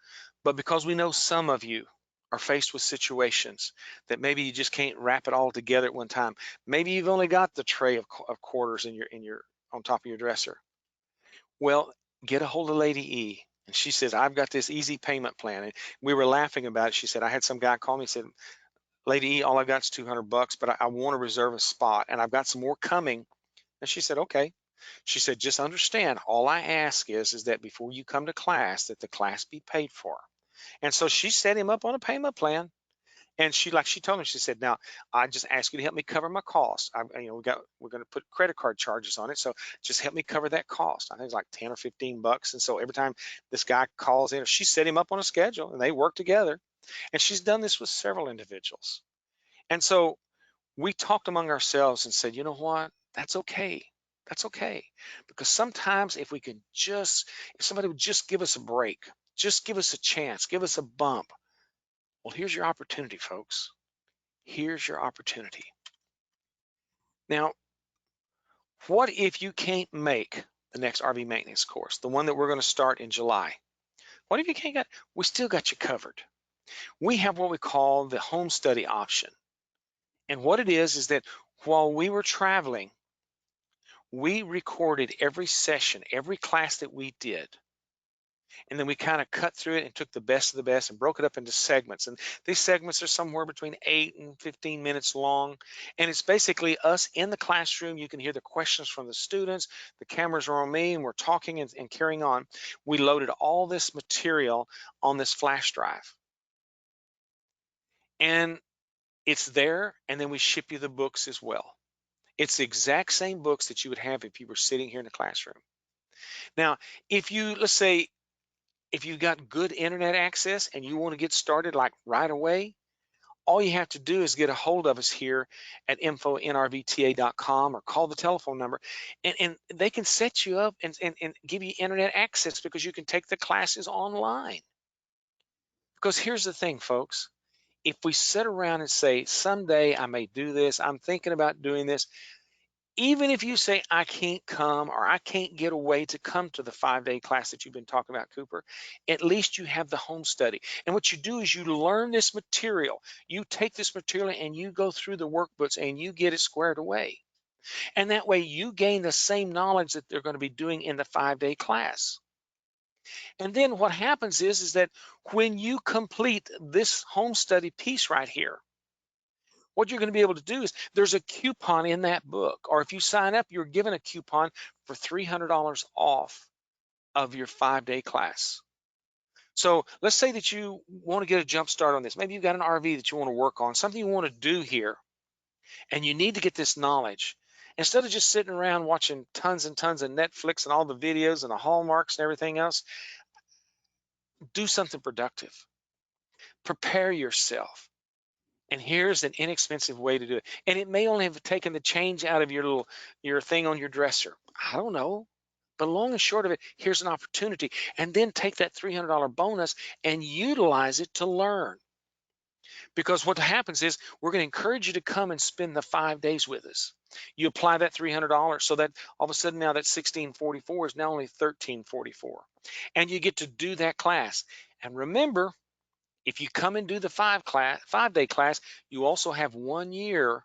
But because we know some of you are faced with situations that maybe you just can't wrap it all together at one time. Maybe you've only got the tray of quarters in your on top of your dresser. Well, get a hold of Lady E. And she says, "I've got this easy payment plan." And we were laughing about it. She said, "I had some guy call me and said, Lady E, all I've got is $200, but I want to reserve a spot, and I've got some more coming." And she said, "Okay." She said, "Just understand, all I ask is that before you come to class, that the class be paid for." And so she set him up on a payment plan. And she told me, she said, "Now, I just ask you to help me cover my costs. We're going to put credit card charges on it. So just help me cover that cost." I think it's like 10 or 15 bucks. And so every time this guy calls in, she set him up on a schedule and they work together. And she's done this with several individuals. And so we talked among ourselves and said, "You know what? That's okay. That's okay." Because sometimes if somebody would just give us a break, just give us a chance, give us a bump. Well, here's your opportunity, folks. Here's your opportunity. Now, what if you can't make the next RV maintenance course, the one that we're going to start in July? What if you can't we still got you covered. We have what we call the home study option. And what it is that while we were traveling, we recorded every session, every class that we did. And then we kind of cut through it and took the best of the best and broke it up into segments. And these segments are somewhere between 8 and 15 minutes long. And it's basically us in the classroom. You can hear the questions from the students. The cameras are on me and we're talking and carrying on. We loaded all this material on this flash drive. And it's there, and then we ship you the books as well. It's the exact same books that you would have if you were sitting here in the classroom. Now, if you, let's say, if you got good internet access and you want to get started like right away, all you have to do is get a hold of us here at info@nrvta.com or call the telephone number, and they can set you up and give you internet access because you can take the classes online. Because here's the thing, folks. If we sit around and say, someday I may do this, I'm thinking about doing this, even if you say, I can't come or I can't get away to come to the 5-day class that you've been talking about, Cooper, at least you have the home study. And what you do is you learn this material. You take this material and you go through the workbooks and you get it squared away. And that way you gain the same knowledge that they're going to be doing in the 5-day class. And then what happens is that when you complete this home study piece right here, what you're going to be able to do is there's a coupon in that book, or if you sign up, you're given a coupon for $300 off of your 5-day class. So let's say that you want to get a jump start on this. Maybe you've got an RV that you want to work on, something you want to do here, and you need to get this knowledge. Instead of just sitting around watching tons and tons of Netflix and all the videos and the Hallmarks and everything else, do something productive. Prepare yourself. And here's an inexpensive way to do it. And it may only have taken the change out of your thing on your dresser. I don't know. But long and short of it, here's an opportunity. And then take that $300 bonus and utilize it to learn. Because what happens is we're going to encourage you to come and spend the 5 days with us. You apply that $300 so that all of a sudden now that $1,644 is now only $1,344. And you get to do that class. And remember, if you come and do the 5-day class, you also have 1 year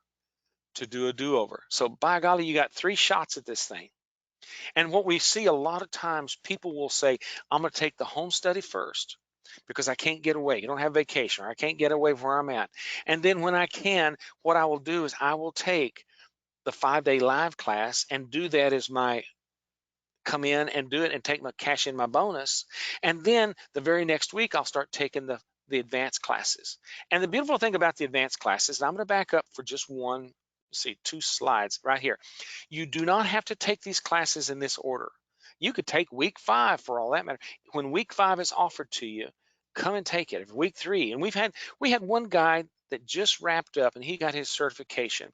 to do a do-over. So by golly, you got 3 shots at this thing. And what we see a lot of times, people will say, I'm going to take the home study first because I can't get away. You don't have vacation, or I can't get away from where I'm at. And then when I can, what I will do is I will take the 5-day live class and do that as my come in and do it and take my cash in my bonus. And then the very next week, I'll start taking the advanced classes. And the beautiful thing about the advanced classes, and I'm going to back up for just one, see 2 slides right here. You do not have to take these classes in this order. You could take week 5 for all that matter. When week 5 is offered to you, come and take it. Week 3, and we had one guy that just wrapped up and he got his certification.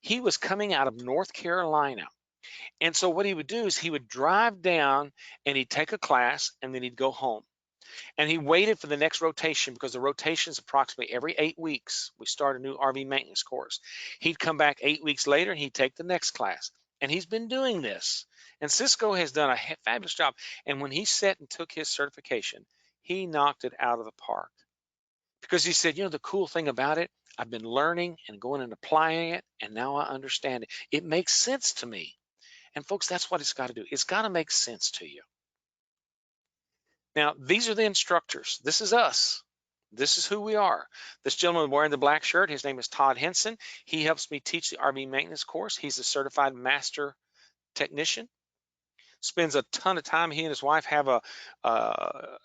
He was coming out of North Carolina. And so what he would do is he would drive down and he'd take a class and then he'd go home. And he waited for the next rotation because the rotation is approximately every 8 weeks. We start a new RV maintenance course. He'd come back 8 weeks later and he'd take the next class. And he's been doing this. And Cisco has done a fabulous job. And when he sat and took his certification, he knocked it out of the park. Because he said, the cool thing about it, I've been learning and going and applying it, and now I understand it. It makes sense to me. And folks, that's what it's got to do. It's got to make sense to you. Now, these are the instructors. This is us. This is who we are. This gentleman wearing the black shirt, his name is Todd Henson. He helps me teach the RV maintenance course. He's a certified master technician. Spends a ton of time. He and his wife have a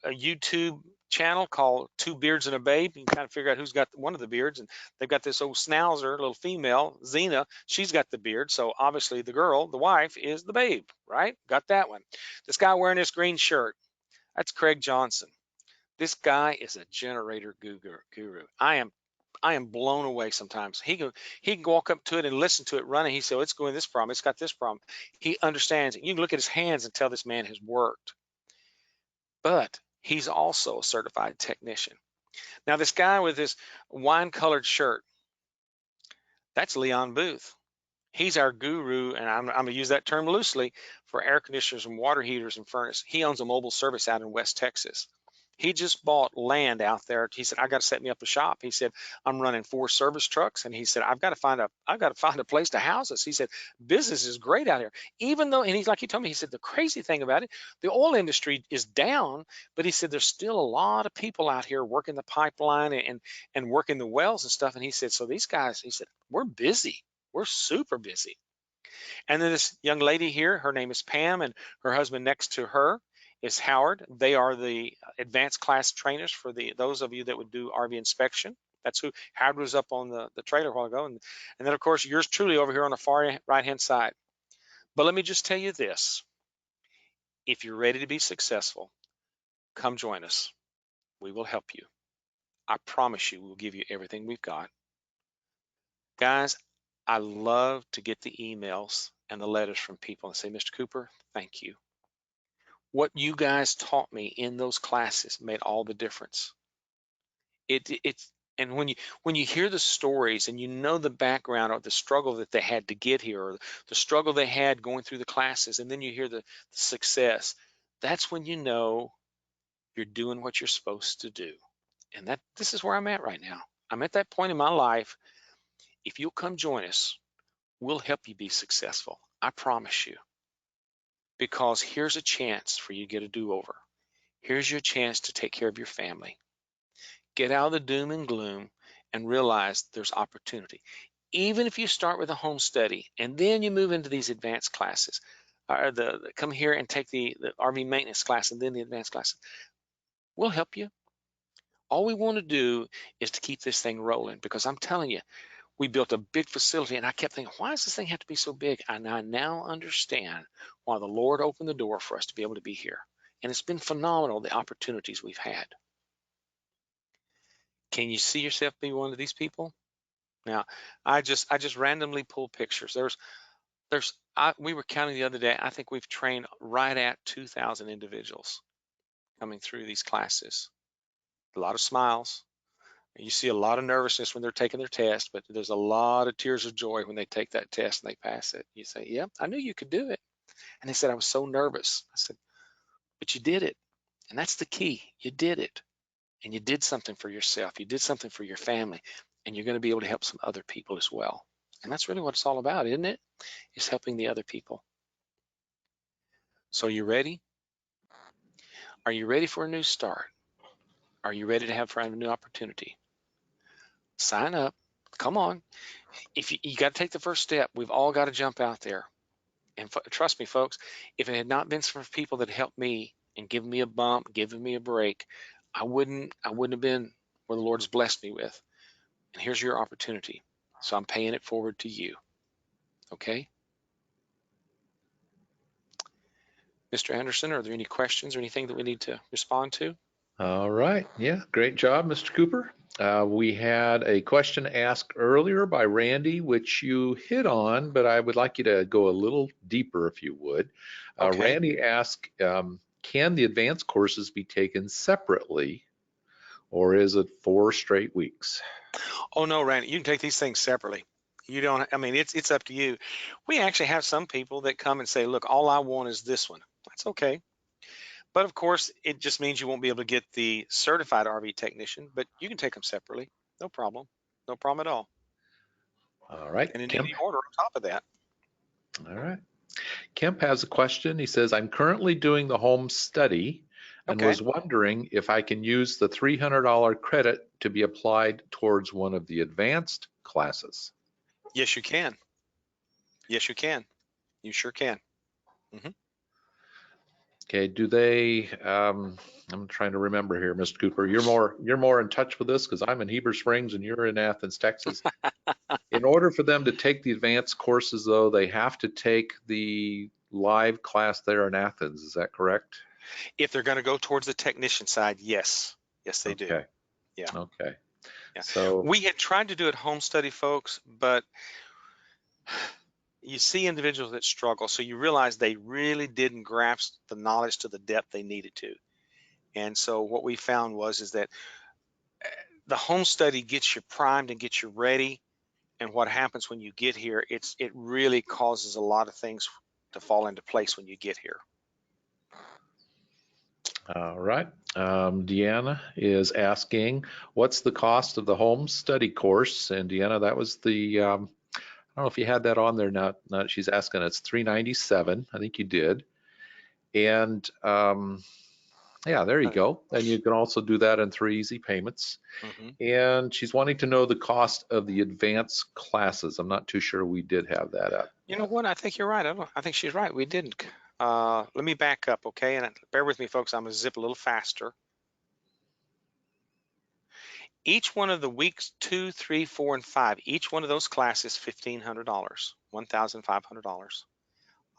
YouTube channel called Two Beards and a Babe. You can kind of figure out who's got one of the beards. And they've got this old schnauzer, little female, Xena. She's got the beard. So obviously the girl, the wife, is the babe, right? Got that one. This guy wearing this green shirt, that's Craig Johnson. This guy is a generator guru. I am blown away sometimes. He can walk up to it and listen to it running. He said, it's going this problem. It's got this problem. He understands it. You can look at his hands and tell this man has worked. But he's also a certified technician. Now, this guy with this wine-colored shirt, that's Leon Booth. He's our guru, and I'm going to use that term loosely, for air conditioners and water heaters and furnace. He owns a mobile service out in West Texas. He just bought land out there. He said, I got to set me up a shop. He said, I'm running 4 service trucks. And he said, I've got to find a place to house us. He said, business is great out here. Even though, and he's like, he told me, he said, the crazy thing about it, the oil industry is down, but he said, there's still a lot of people out here working the pipeline and working the wells and stuff. And he said, so these guys, he said, we're busy. We're super busy. And then this young lady here, her name is Pam, and her husband next to her is Howard. They are the advanced class trainers for those of you that would do RV inspection. That's who Howard was up on the trailer a while ago. And then, of course, yours truly over here on the far right-hand side. But let me just tell you this. If you're ready to be successful, come join us. We will help you. I promise you, we'll give you everything we've got. Guys, I love to get the emails and the letters from people and say, Mr. Cooper, thank you. What you guys taught me in those classes made all the difference. And when you hear the stories and you know the background or the struggle that they had to get here, or the struggle they had going through the classes, and then you hear the success, that's when you know you're doing what you're supposed to do. And this is where I'm at right now. I'm at that point in my life. If you'll come join us, we'll help you be successful. I promise you. Because here's a chance for you to get a do-over. Here's your chance to take care of your family. Get out of the doom and gloom and realize there's opportunity. Even if you start with a home study and then you move into these advanced classes, or come here and take the RV maintenance class and then the advanced classes, we'll help you. All we want to do is to keep this thing rolling, because I'm telling you, we built a big facility, and I kept thinking, why does this thing have to be so big? And I now understand why the Lord opened the door for us to be able to be here. And it's been phenomenal, the opportunities we've had. Can you see yourself be one of these people? Now, I just randomly pulled pictures. We were counting the other day, I think we've trained right at 2,000 individuals coming through these classes. A lot of smiles. You see a lot of nervousness when they're taking their test, but there's a lot of tears of joy when they take that test and they pass it. You say, yeah, I knew you could do it. And they said, I was so nervous. I said, but you did it. And that's the key. You did it. And you did something for yourself. You did something for your family. And you're going to be able to help some other people as well. And that's really what it's all about, isn't it? It's helping the other people. So you ready? Are you ready for a new start? Are you ready to have a new opportunity? Sign up. Come on. If you got to take the first step, we've all got to jump out there. And trust me, folks, if it had not been for people that helped me and given me a bump, given me a break, I wouldn't have been where the Lord's blessed me with. And here's your opportunity. So I'm paying it forward to you. Okay? Mr. Anderson, are there any questions or anything that we need to respond to? All right. Yeah, great job, Mr. Cooper. We had a question asked earlier by Randy, which you hit on, but I would like you to go a little deeper if you would. Okay. Randy asked, can the advanced courses be taken separately, or is it 4 straight weeks? Oh, no, Randy, you can take these things separately. You don't, I mean, it's up to you. We actually have some people that come and say, look, all I want is this one. That's okay. But of course, it just means you won't be able to get the certified RV technician, but you can take them separately. No problem. No problem at all. All right. And in Kemp. any order on top of that. All right. Kemp has a question. He says, I'm currently doing the home study and Okay. was wondering if I can use the $300 credit to be applied towards one of the advanced classes. Yes, you can. Yes, you can. You sure can. Okay, do they, I'm trying to remember here, Mr. Cooper, you're more in touch with this because I'm in Heber Springs and you're in Athens, Texas. In order for them to take the advanced courses, though, they have to take the live class there in Athens. Is that correct? If they're going to go towards the technician side, yes. Yes, they do. Okay. Yeah. Okay. Yeah. So We had tried to do it home study, folks, but you see individuals that struggle, so you realize they really didn't grasp the knowledge to the depth they needed to. And so what we found is that the home study gets you primed and gets you ready. And what happens when you get here, it really causes a lot of things to fall into place when you get here. All right. Deanna is asking, what's the cost of the home study course? And Deanna, that was I don't know if you had that on there. Now she's asking, it's $397. I think you did. And yeah, there you go. And you can also do that in 3 easy payments. Mhm. And she's wanting to know the cost of the advanced classes. I'm not too sure we did have that up. You know what? I think you're right. I think she's right. We didn't. Let me back up, okay? And bear with me, folks. I'm gonna zip a little faster. Each one of the weeks 2, 3, 4, and 5, each one of those classes, $1,500, $1,500.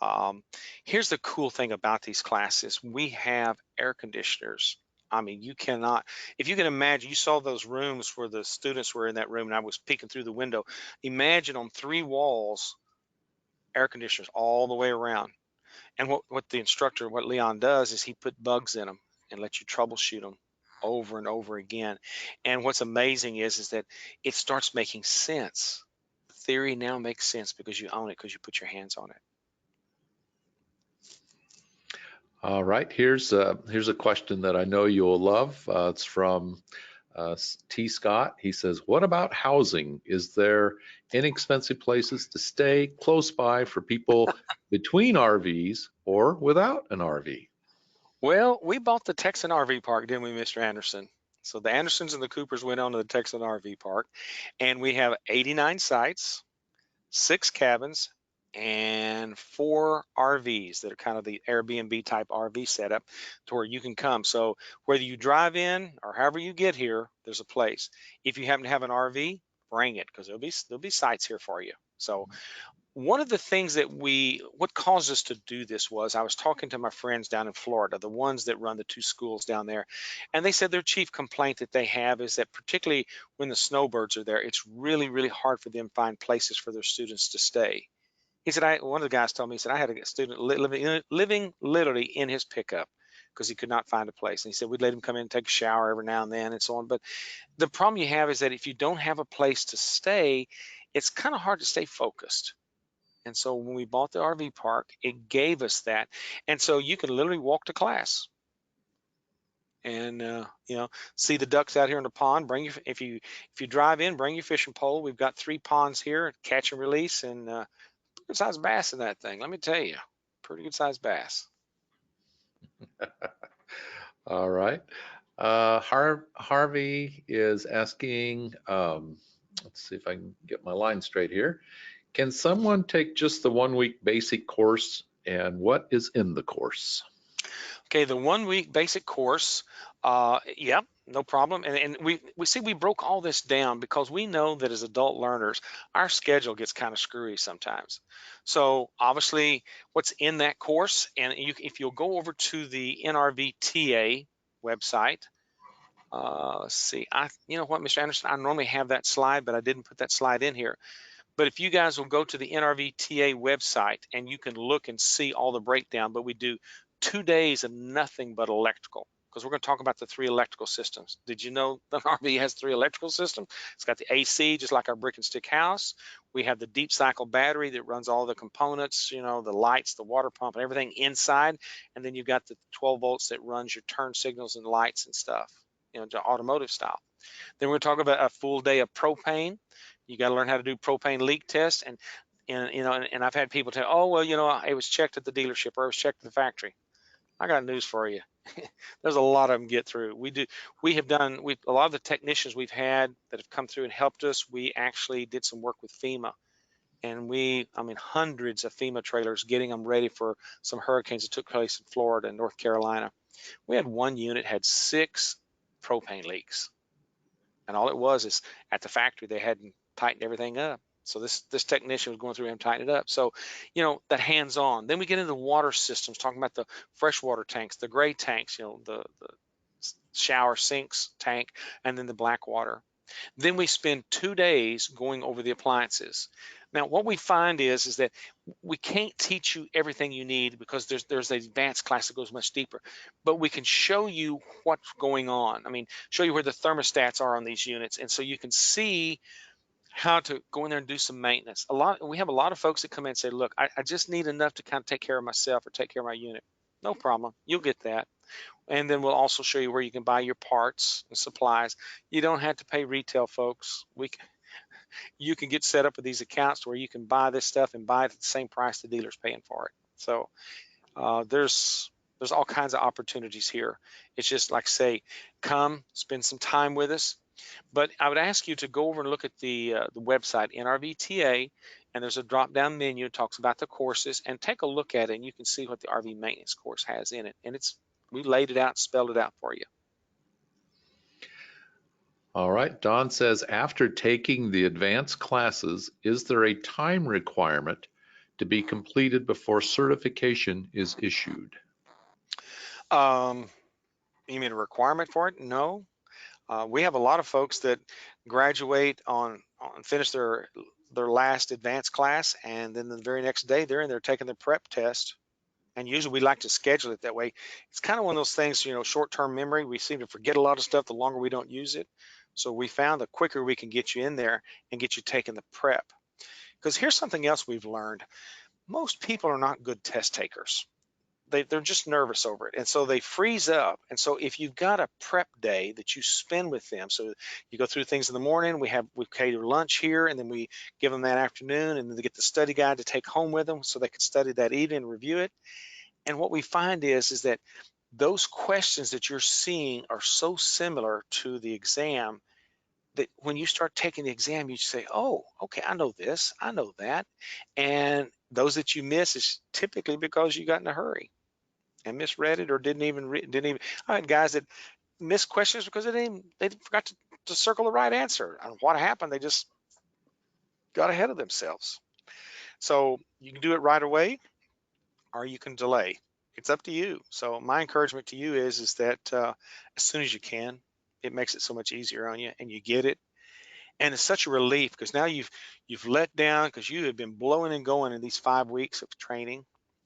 Um, Here's the cool thing about these classes. We have air conditioners. I mean, you cannot, if you can imagine, you saw those rooms where the students were in that room and I was peeking through the window. Imagine on 3 walls, air conditioners all the way around. And what the instructor, what Leon does is he put bugs in them and lets you troubleshoot them over and over again. And what's amazing is that it starts making sense. Theory now makes sense because you own it, because you put your hands on it. All right, here's a question that I know you'll love. It's from T. Scott. He says, "What about housing? Is there inexpensive places to stay close by for people between RVs or without an RV?" Well, we bought the Texan RV park, didn't we, Mr. Anderson? So the Andersons and the Coopers went on to the Texan RV park, and we have 89 sites, 6 cabins, and 4 RVs that are kind of the Airbnb type RV setup to where you can come. So whether you drive in or however you get here, there's a place. If you happen to have an RV, bring it because there'll be sites here for you. So one of the things what caused us to do this was I was talking to my friends down in Florida, the ones that run the 2 schools down there, and they said their chief complaint that they have is that particularly when the snowbirds are there, it's really, really hard for them to find places for their students to stay. He said, one of the guys told me, he said, I had a student living literally in his pickup because he could not find a place. And he said, we'd let him come in and take a shower every now and then and so on. But the problem you have is that if you don't have a place to stay, it's kind of hard to stay focused. And so when we bought the RV park, it gave us that. And so you can literally walk to class and see the ducks out here in the pond. If you drive in, bring your fishing pole. We've got 3 ponds here, catch and release, and good sized bass in that thing. Let me tell you, pretty good sized bass. All right. Harvey is asking, let's see if I can get my line straight here. Can someone take just the 1 week basic course, and what is in the course? Okay, the 1 week basic course, yep, no problem. And we broke all this down because we know that as adult learners, our schedule gets kind of screwy sometimes. So obviously, what's in that course, and if you'll go over to the NRVTA website, let's see, you know what, Mr. Anderson, I normally have that slide, but I didn't put that slide in here. But if you guys will go to the NRVTA website and you can look and see all the breakdown, but we do 2 days of nothing but electrical because we're going to talk about the 3 electrical systems. Did you know the RV has 3 electrical systems? It's got the AC, just like our brick and stick house. We have the deep cycle battery that runs all the components, the lights, the water pump, and everything inside. And then you've got the 12 volts that runs your turn signals and lights and stuff, automotive style. Then we're going to talk about a full day of propane. You got to learn how to do propane leak tests, and I've had people tell, oh well, it was checked at the dealership or it was checked at the factory. I got news for you. There's a lot of them get through. A lot of the technicians we've had that have come through and helped us. We actually did some work with FEMA, and hundreds of FEMA trailers getting them ready for some hurricanes that took place in Florida and North Carolina. We had one unit had 6 propane leaks. And all it was is at the factory, they hadn't tightened everything up. So this technician was going through and tightening it up. So, that hands-on. Then we get into the water systems, talking about the freshwater tanks, the gray tanks, the shower sinks tank, and then the black water. Then we spend 2 days going over the appliances. Now, what we find is that we can't teach you everything you need because there's an advanced class that goes much deeper, but we can show you what's going on. Show you where the thermostats are on these units, and so you can see how to go in there and do some maintenance. We have a lot of folks that come in and say, look, I just need enough to kind of take care of myself or take care of my unit. No problem. You'll get that. And then we'll also show you where you can buy your parts and supplies. You don't have to pay retail, folks. You can get set up with these accounts where you can buy this stuff and buy it at the same price the dealer's paying for it. So there's all kinds of opportunities here. It's just like say, come spend some time with us. But I would ask you to go over and look at the website NRVTA, and there's a drop-down menu. It talks about the courses, and take a look at it, and you can see what the RV maintenance course has in it. And we laid it out, spelled it out for you. All right, Don says, after taking the advanced classes, is there a time requirement to be completed before certification is issued? You mean a requirement for it? No. We have a lot of folks that graduate on finish their last advanced class, and then the very next day they're in there taking the prep test. And usually we like to schedule it that way. It's kind of one of those things, you know, short-term memory. We seem to forget a lot of stuff the longer we don't use it. So we found the quicker we can get you in there and get you taking the prep. Because here's something else we've learned. Most people are not good test takers. They're just nervous over it, and so they freeze up. And so if you've got a prep day that you spend with them, so you go through things in the morning, we cater lunch here, and then we give them that afternoon, and then they get the study guide to take home with them so they can study that evening and review it. And what we find is that those questions that you're seeing are so similar to the exam that when you start taking the exam, you say, oh, okay, I know this, I know that. And those that you miss is typically because you got in a hurry and misread it, or didn't even. I had guys that missed questions because they forgot to circle the right answer. And what happened? They just got ahead of themselves. So you can do it right away, or you can delay. It's up to you. So my encouragement to you is that as soon as you can, it makes it so much easier on you, and you get it. And it's such a relief because now you've let down, because you have been blowing and going in these 5 weeks of training.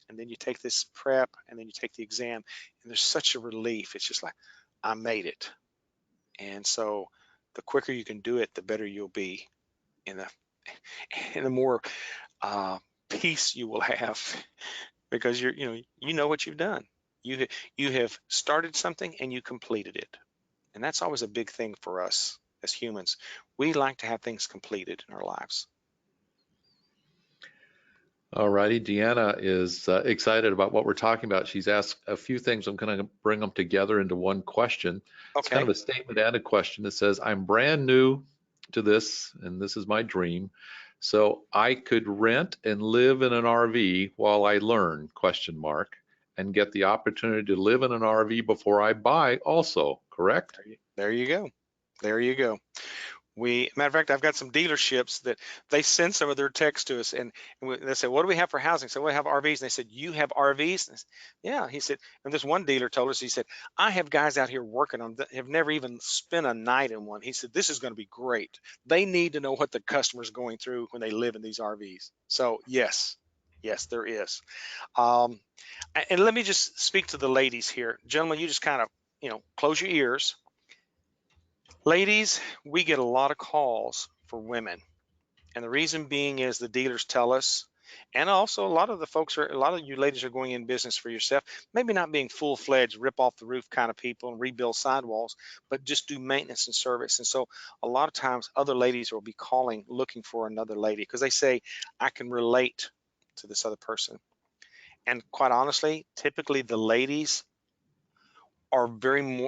And then you take this prep, and then you take the exam, and there's such a relief. It's just like, I made it. And so the quicker you can do it, the better you'll be, and the more peace you will have, because you know what you've done. You have started something and you completed it. And that's always a big thing for us as humans. We like to have things completed in our lives. All righty, Deanna is excited about what we're talking about. She's asked a few things. I'm going to bring them together into one question. It's kind of a statement and a question. It says, I'm brand new to this, and this is my dream. So I could rent and live in an RV while I learn, ? And get the opportunity to live in an RV before I buy also, correct? There you go. There you go. Matter of fact, I've got some dealerships that they send some of their texts to us, and they say, what do we have for housing? So we have RVs. And they said, you have RVs? And yeah, he said, and this one dealer told us, he said, I have guys out here working on that have never even spent a night in one. He said, this is going to be great. They need to know what the customer's going through when they live in these RVs. So yes, there is. And let me just speak to the ladies here. Gentlemen, you just kind of, close your ears. Ladies, we get a lot of calls for women, and the reason being is the dealers tell us, and also a lot of you ladies are going in business for yourself, maybe not being full-fledged rip off the roof kind of people and rebuild sidewalls, but just do maintenance and service. And so a lot of times other ladies will be calling looking for another lady because they say, I can relate to this other person. And quite honestly, typically the ladies are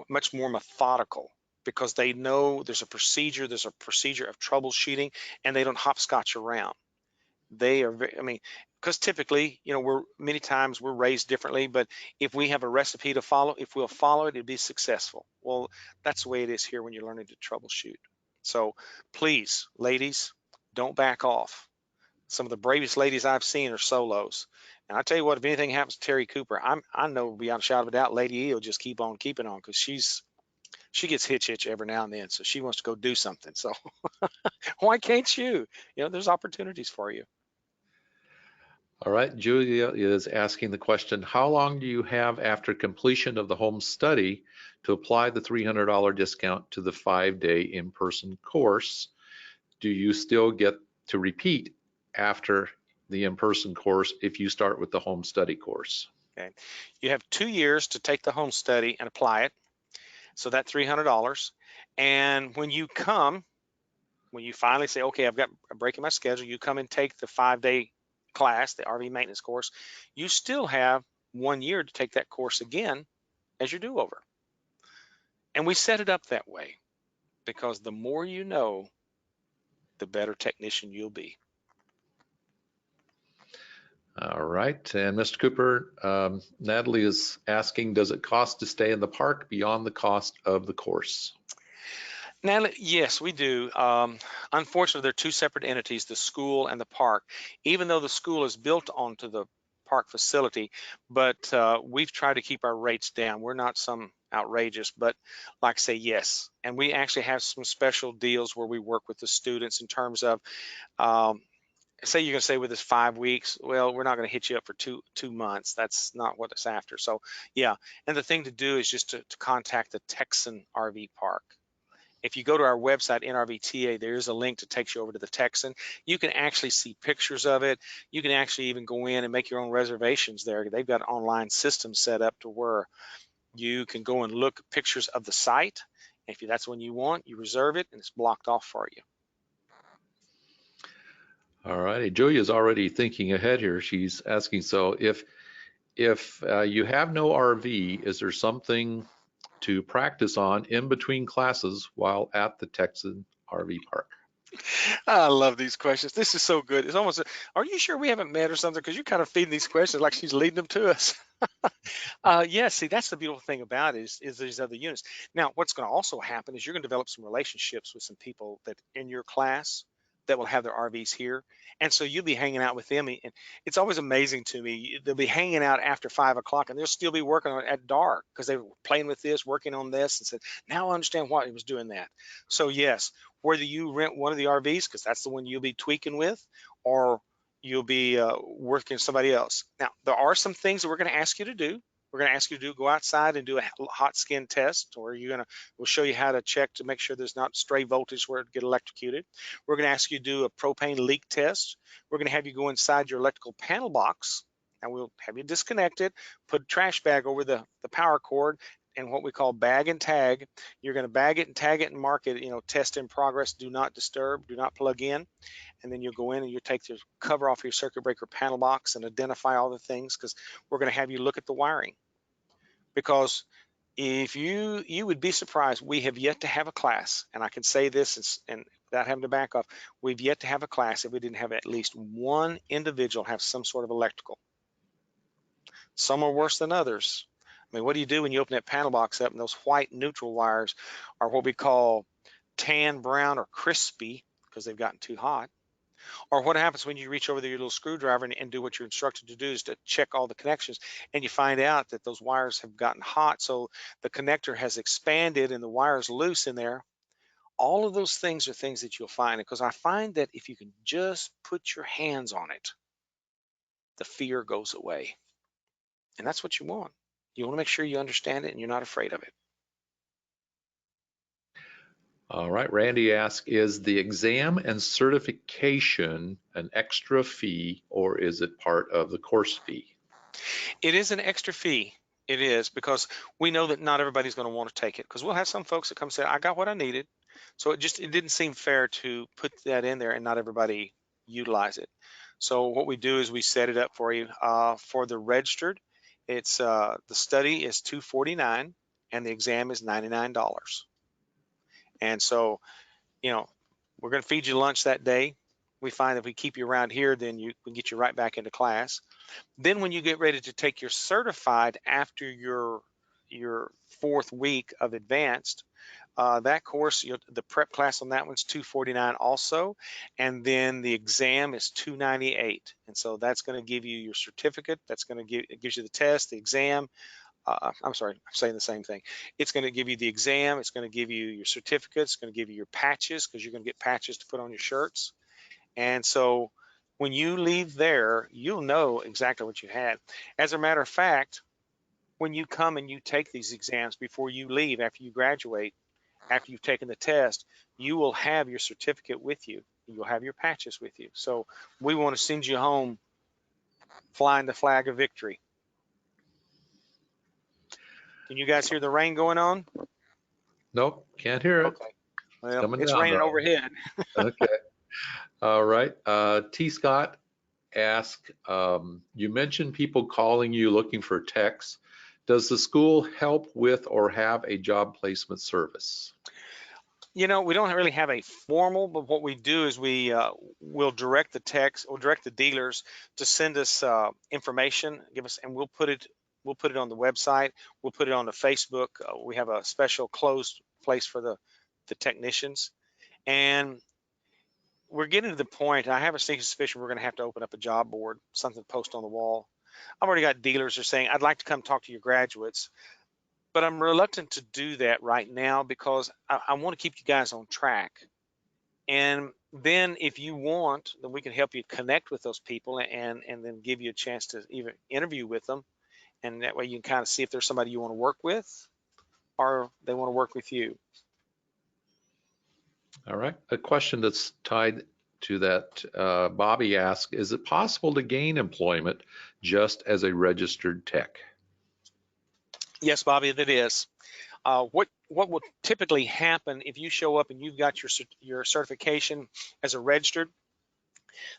much more methodical, because they know there's a procedure of troubleshooting, and they don't hopscotch around. They are because typically, many times we're raised differently, but if we have a recipe to follow, if we'll follow it, it'll be successful. Well, that's the way it is here when you're learning to troubleshoot. So please, ladies, don't back off. Some of the bravest ladies I've seen are solos. And I tell you what, if anything happens to Terry Cooper, I know beyond a shadow of a doubt, Lady E will just keep on keeping on, because she gets hitch every now and then, so she wants to go do something. So why can't you? There's opportunities for you. All right, Julia is asking the question, how long do you have after completion of the home study to apply the $300 discount to the 5-day in-person course? Do you still get to repeat after the in-person course if you start with the home study course? Okay. You have 2 years to take the home study and apply it. So that $300. And when you finally say, okay, I've got a break in my schedule, you come and take the 5-day class, the RV maintenance course, you still have 1 year to take that course again as your do-over. And we set it up that way because the more you know, the better technician you'll be. All right, and Mr. Cooper, Natalie is asking, does it cost to stay in the park beyond the cost of the course? Natalie, yes, we do. Unfortunately, they're two separate entities, the school and the park. Even though the school is built onto the park facility, but we've tried to keep our rates down. We're not some outrageous, but like I say, yes. And we actually have some special deals where we work with the students in terms of, say you're going to stay with us 5 weeks. Well, we're not going to hit you up for two months. That's not what it's after. So yeah, and the thing to do is just to contact the Texan RV Park. If you go to our website, NRVTA, there's a link that takes you over to the Texan. You can actually see pictures of it. You can actually even go in and make your own reservations there. They've got an online system set up to where you can go and look at pictures of the site. If that's when you want, you reserve it and it's blocked off for you. All righty, Julia's already thinking ahead here. She's asking, so if you have no RV, is there something to practice on in between classes while at the Texan RV Park? I love these questions. This is so good. It's almost, are you sure we haven't met or something? Because you're kind of feeding these questions like she's leading them to us. Yeah, see, that's the beautiful thing about it is these other units. Now, what's going to also happen is you're going to develop some relationships with some people that in your class that will have their RVs here. And so you'll be hanging out with them. And it's always amazing to me. They'll be hanging out after 5 o'clock and they'll still be working on it at dark because they were playing with this, working on this, and said, now I understand why he was doing that. So yes, whether you rent one of the RVs, because that's the one you'll be tweaking with, or you'll be working with somebody else. Now, there are some things that we're going to ask you to do. We're going to ask you to go outside and do a hot skin test, or we'll show you how to check to make sure there's not stray voltage where it get electrocuted. We're going to ask you to do a propane leak test. We're going to have you go inside your electrical panel box, and we'll have you disconnect it, put a trash bag over the power cord, and what we call bag and tag. You're going to bag it and tag it and mark it, test in progress, do not disturb, do not plug in. And then you'll go in and you take the cover off your circuit breaker panel box and identify all the things, because we're going to have you look at the wiring. Because if you would be surprised, we have yet to have a class, and I can say this and without having to back off, we've yet to have a class if we didn't have at least one individual have some sort of electrical. Some are worse than others. I mean, what do you do when you open that panel box up and those white neutral wires are what we call tan, brown, or crispy because they've gotten too hot? Or what happens when you reach over there your little screwdriver and do what you're instructed to do is to check all the connections, and you find out that those wires have gotten hot, so the connector has expanded and the wire's loose in there. All of those things are things that you'll find, because I find that if you can just put your hands on it, the fear goes away. And that's what you want. You want to make sure you understand it and you're not afraid of it. All right, Randy asks, is the exam and certification an extra fee or is it part of the course fee? It is an extra fee. It is, because we know that not everybody's going to want to take it, because we'll have some folks that come say, I got what I needed. So it didn't seem fair to put that in there and not everybody utilize it. So what we do is we set it up for you. For the registered, it's the study is $249 and the exam is $99. And so, we're going to feed you lunch that day. We find if we keep you around here, then we can get you right back into class. Then when you get ready to take your certified after your 4th week of advanced, that course, the prep class on that one's $249 also, and then the exam is $298. And so that's going to give you your certificate. It gives you the test, the exam. I'm sorry, I'm saying the same thing. It's going to give you the exam. It's going to give you your certificate. It's going to give you your patches, because you're going to get patches to put on your shirts. And so when you leave there, you'll know exactly what you had. As a matter of fact, when you come and you take these exams before you leave, after you graduate, after you've taken the test, you will have your certificate with you. You'll have your patches with you. So we want to send you home flying the flag of victory. Can you guys hear the rain going on? Nope, can't hear it. Okay. It's Well, coming it's down raining though. overhead. Okay. All right. T. Scott asked, you mentioned people calling you looking for techs. Does the school help with or have a job placement service? You know, we don't really have a formal, but what we do is we will direct the techs or direct the dealers to send us information, give us, and we'll put it on the website. We'll put it on the Facebook. We have a special closed place for the technicians, and we're getting to the point. I have a sneaking suspicion we're going to have to open up a job board, something to post on the wall. I've already got dealers who are saying, I'd like to come talk to your graduates, but I'm reluctant to do that right now because I want to keep you guys on track. And then if you want, then we can help you connect with those people and then give you a chance to even interview with them. And that way you can kind of see if there's somebody you want to work with or they want to work with you. All right. A question that's tied to that, Bobby asked, is it possible to gain employment just as a registered tech? Yes, Bobby, it is. What will typically happen if you show up and you've got your certification as a registered,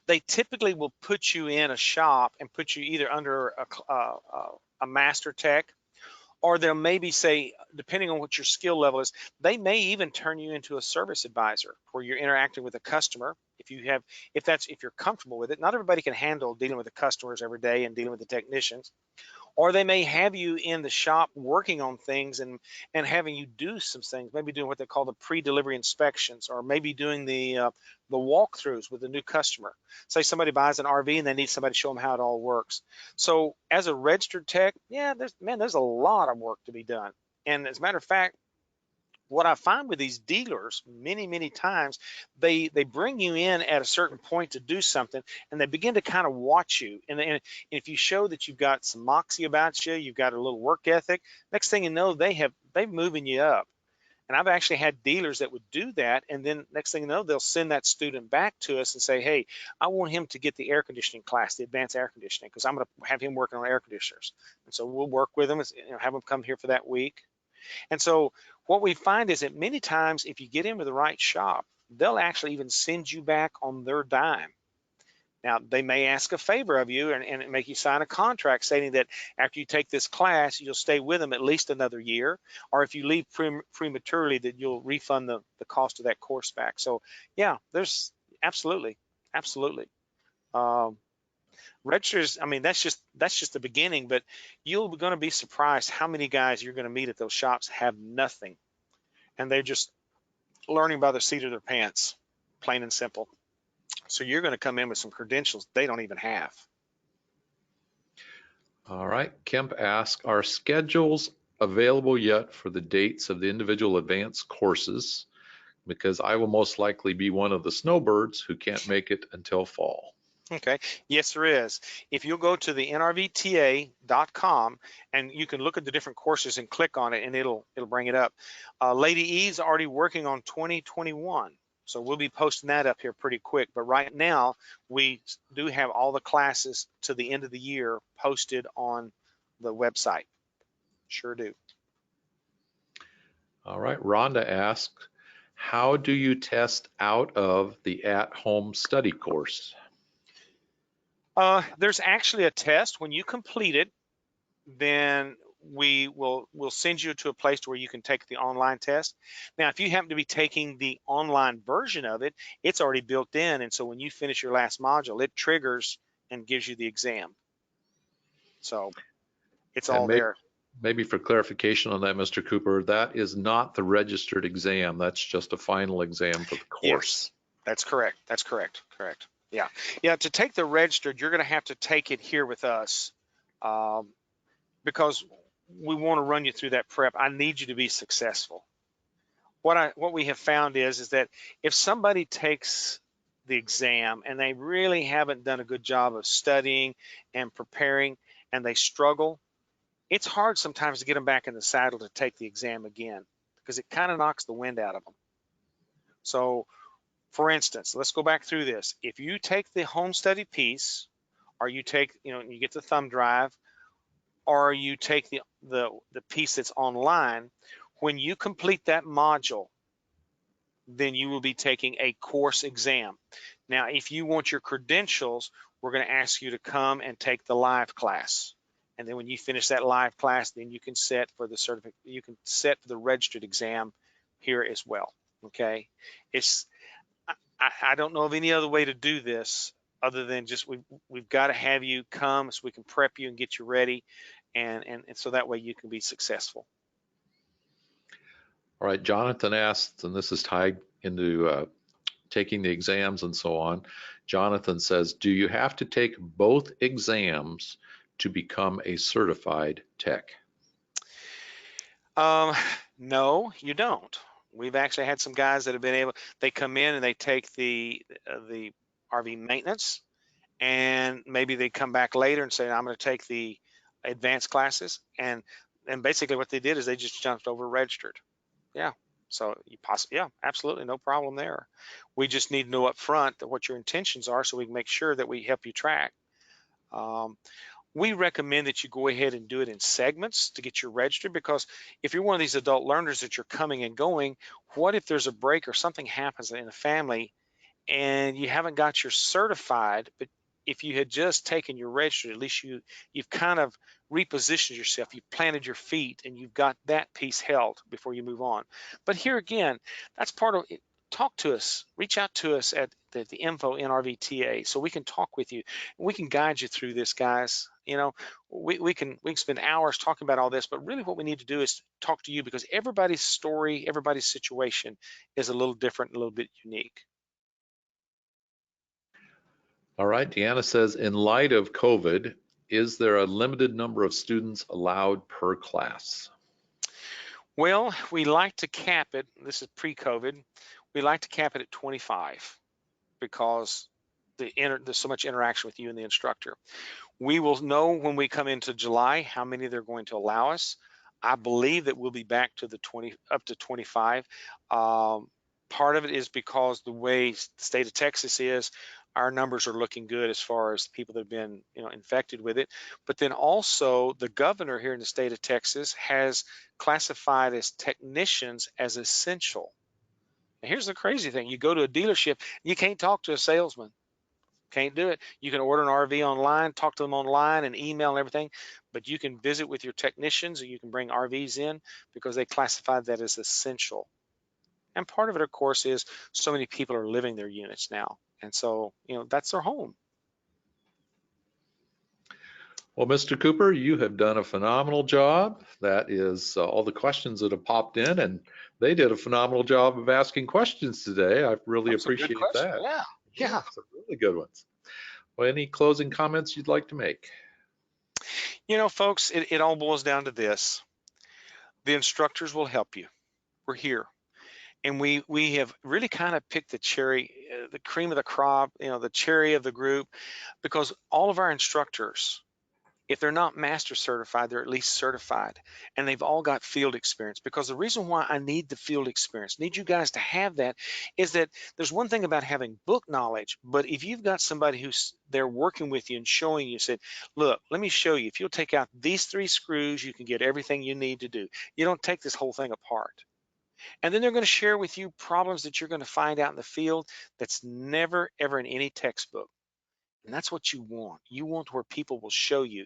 they typically will put you in a shop and put you either under a master tech, or they'll maybe say, depending on what your skill level is, they may even turn you into a service advisor where you're interacting with a customer. If you're comfortable with it. Not everybody can handle dealing with the customers every day and dealing with the technicians. Or they may have you in the shop working on things and having you do some things, maybe doing what they call the pre-delivery inspections, or maybe doing the walkthroughs with a new customer. Say somebody buys an RV and they need somebody to show them how it all works. So as a registered tech, yeah, there's a lot of work to be done. And as a matter of fact, what I find with these dealers many times, they bring you in at a certain point to do something, and they begin to kind of watch you. And if you show that you've got some moxie about you, you've got a little work ethic, next thing you know, they're moving you up. And I've actually had dealers that would do that, and then next thing you know, they'll send that student back to us and say, hey, I want him to get the air conditioning class, the advanced air conditioning, because I'm going to have him working on air conditioners. And so we'll work with him, have him come here for that week. And so what we find is that many times if you get into the right shop, they'll actually even send you back on their dime. Now, they may ask a favor of you and make you sign a contract stating that after you take this class, you'll stay with them at least another year, or if you leave prematurely, that you'll refund the cost of that course back. So yeah, there's absolutely. Registers, I mean, that's just the beginning, but you're going to be surprised how many guys you're going to meet at those shops have nothing, and they're just learning by the seat of their pants, plain and simple. So you're going to come in with some credentials they don't even have. All right. Kemp asks, are schedules available yet for the dates of the individual advanced courses? Because I will most likely be one of the snowbirds who can't make it until fall. Okay, yes, there is. If you'll go to the nrvta.com and you can look at the different courses and click on it, and it'll bring it up. Lady E's already working on 2021, so we'll be posting that up here pretty quick. But right now, we do have all the classes to the end of the year posted on the website. Sure do. All right. Rhonda asks, how do you test out of the at-home study course? There's actually a test. When you complete it, then we'll send you to a place where you can take the online test. Now, if you happen to be taking the online version of it, it's already built in, and so when you finish your last module, it triggers and gives you the exam. So it's all there. Maybe for clarification on that, Mr. Cooper, that is not the registered exam. That's just a final exam for the course. Yes, that's correct. That's correct. Correct. Yeah. To take the registered, you're going to have to take it here with us. Because we want to run you through that prep. I need you to be successful. What we have found is that if somebody takes the exam and they really haven't done a good job of studying and preparing, and they struggle, it's hard sometimes to get them back in the saddle to take the exam again, because it kind of knocks the wind out of them. So for instance, let's go back through this. If you take the home study piece, or you take, you get the thumb drive, or you take the piece that's online. When you complete that module, then you will be taking a course exam. Now, if you want your credentials, we're going to ask you to come and take the live class. And then when you finish that live class, then you can set for the registered exam here as well. Okay. I don't know of any other way to do this other than just we've got to have you come so we can prep you and get you ready, and so that way you can be successful. All right, Jonathan asked, and this is tied into taking the exams and so on. Jonathan says, do you have to take both exams to become a certified tech? No, you don't. We've actually had some guys that have been able, they come in and they take the RV maintenance, and maybe they come back later and say, I'm going to take the advanced classes. And basically what they did is they just jumped over registered. Yeah. So yeah, absolutely no problem there. We just need to know up front what your intentions are so we can make sure that we help you track. We recommend that you go ahead and do it in segments to get you registered, because if you're one of these adult learners that you're coming and going, what if there's a break or something happens in the family and you haven't got your certified, but if you had just taken your registered, at least you've kind of repositioned yourself, you've planted your feet, and you've got that piece held before you move on. But here again, that's part of it. Talk to us, reach out to us at the info NRVTA so we can talk with you. We can guide you through this, guys. You know, we can spend hours talking about all this, but really what we need to do is talk to you, because everybody's story, everybody's situation is a little different, a little bit unique. All right, Deanna says, in light of COVID, is there a limited number of students allowed per class? Well, we like to cap it, this is pre-COVID, we like to cap it at 25 because there's so much interaction with you and the instructor. We will know when we come into July how many they're going to allow us. I believe that we'll be back to the up to 25. Part of it is because the way the state of Texas is, our numbers are looking good as far as people that have been, infected with it. But then also the governor here in the state of Texas has classified as technicians as essential. And here's the crazy thing: you go to a dealership, you can't talk to a salesman. Can't do it. You can order an RV online, talk to them online and email and everything, but you can visit with your technicians, or you can bring RVs in because they classified that as essential. And part of it, of course, is so many people are living their units now. And so, that's their home. Well, Mr. Cooper, you have done a phenomenal job. That is all the questions that have popped in, and they did a phenomenal job of asking questions today. I really appreciate that. Yeah. Some really good ones. Well, any closing comments you'd like to make? Folks, it all boils down to this. The instructors will help you. We're here. And we have really kind of picked the cherry, the cream of the crop, the cherry of the group, because all of our instructors, if they're not master certified, they're at least certified, and they've all got field experience. Because the reason why I need the field experience, need you guys to have that, is that there's one thing about having book knowledge, but if you've got somebody who's there working with you and showing you, said, look, let me show you, if you'll take out these 3 screws, you can get everything you need to do. You don't take this whole thing apart. And then they're going to share with you problems that you're going to find out in the field that's never, ever in any textbook. And that's what you want. You want where people will show you,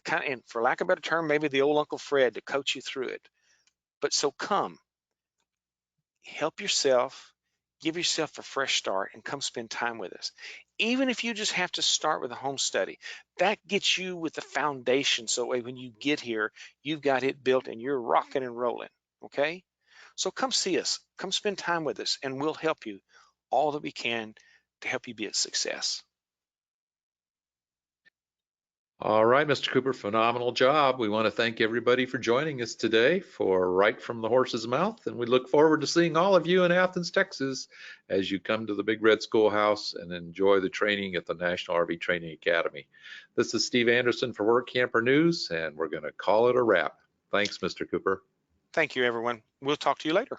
and for lack of a better term, maybe the old Uncle Fred to coach you through it. But so come, help yourself, give yourself a fresh start, and come spend time with us. Even if you just have to start with a home study, that gets you with the foundation. So when you get here, you've got it built and you're rocking and rolling. Okay? So come see us, come spend time with us, and we'll help you all that we can to help you be a success. All right, Mr. Cooper, phenomenal job. We want to thank everybody for joining us today for Right from the Horse's Mouth, and we look forward to seeing all of you in Athens, Texas, as you come to the Big Red Schoolhouse and enjoy the training at the National RV Training Academy. This is Steve Anderson for Work Camper News, and we're going to call it a wrap. Thanks, Mr. Cooper. Thank you, everyone. We'll talk to you later.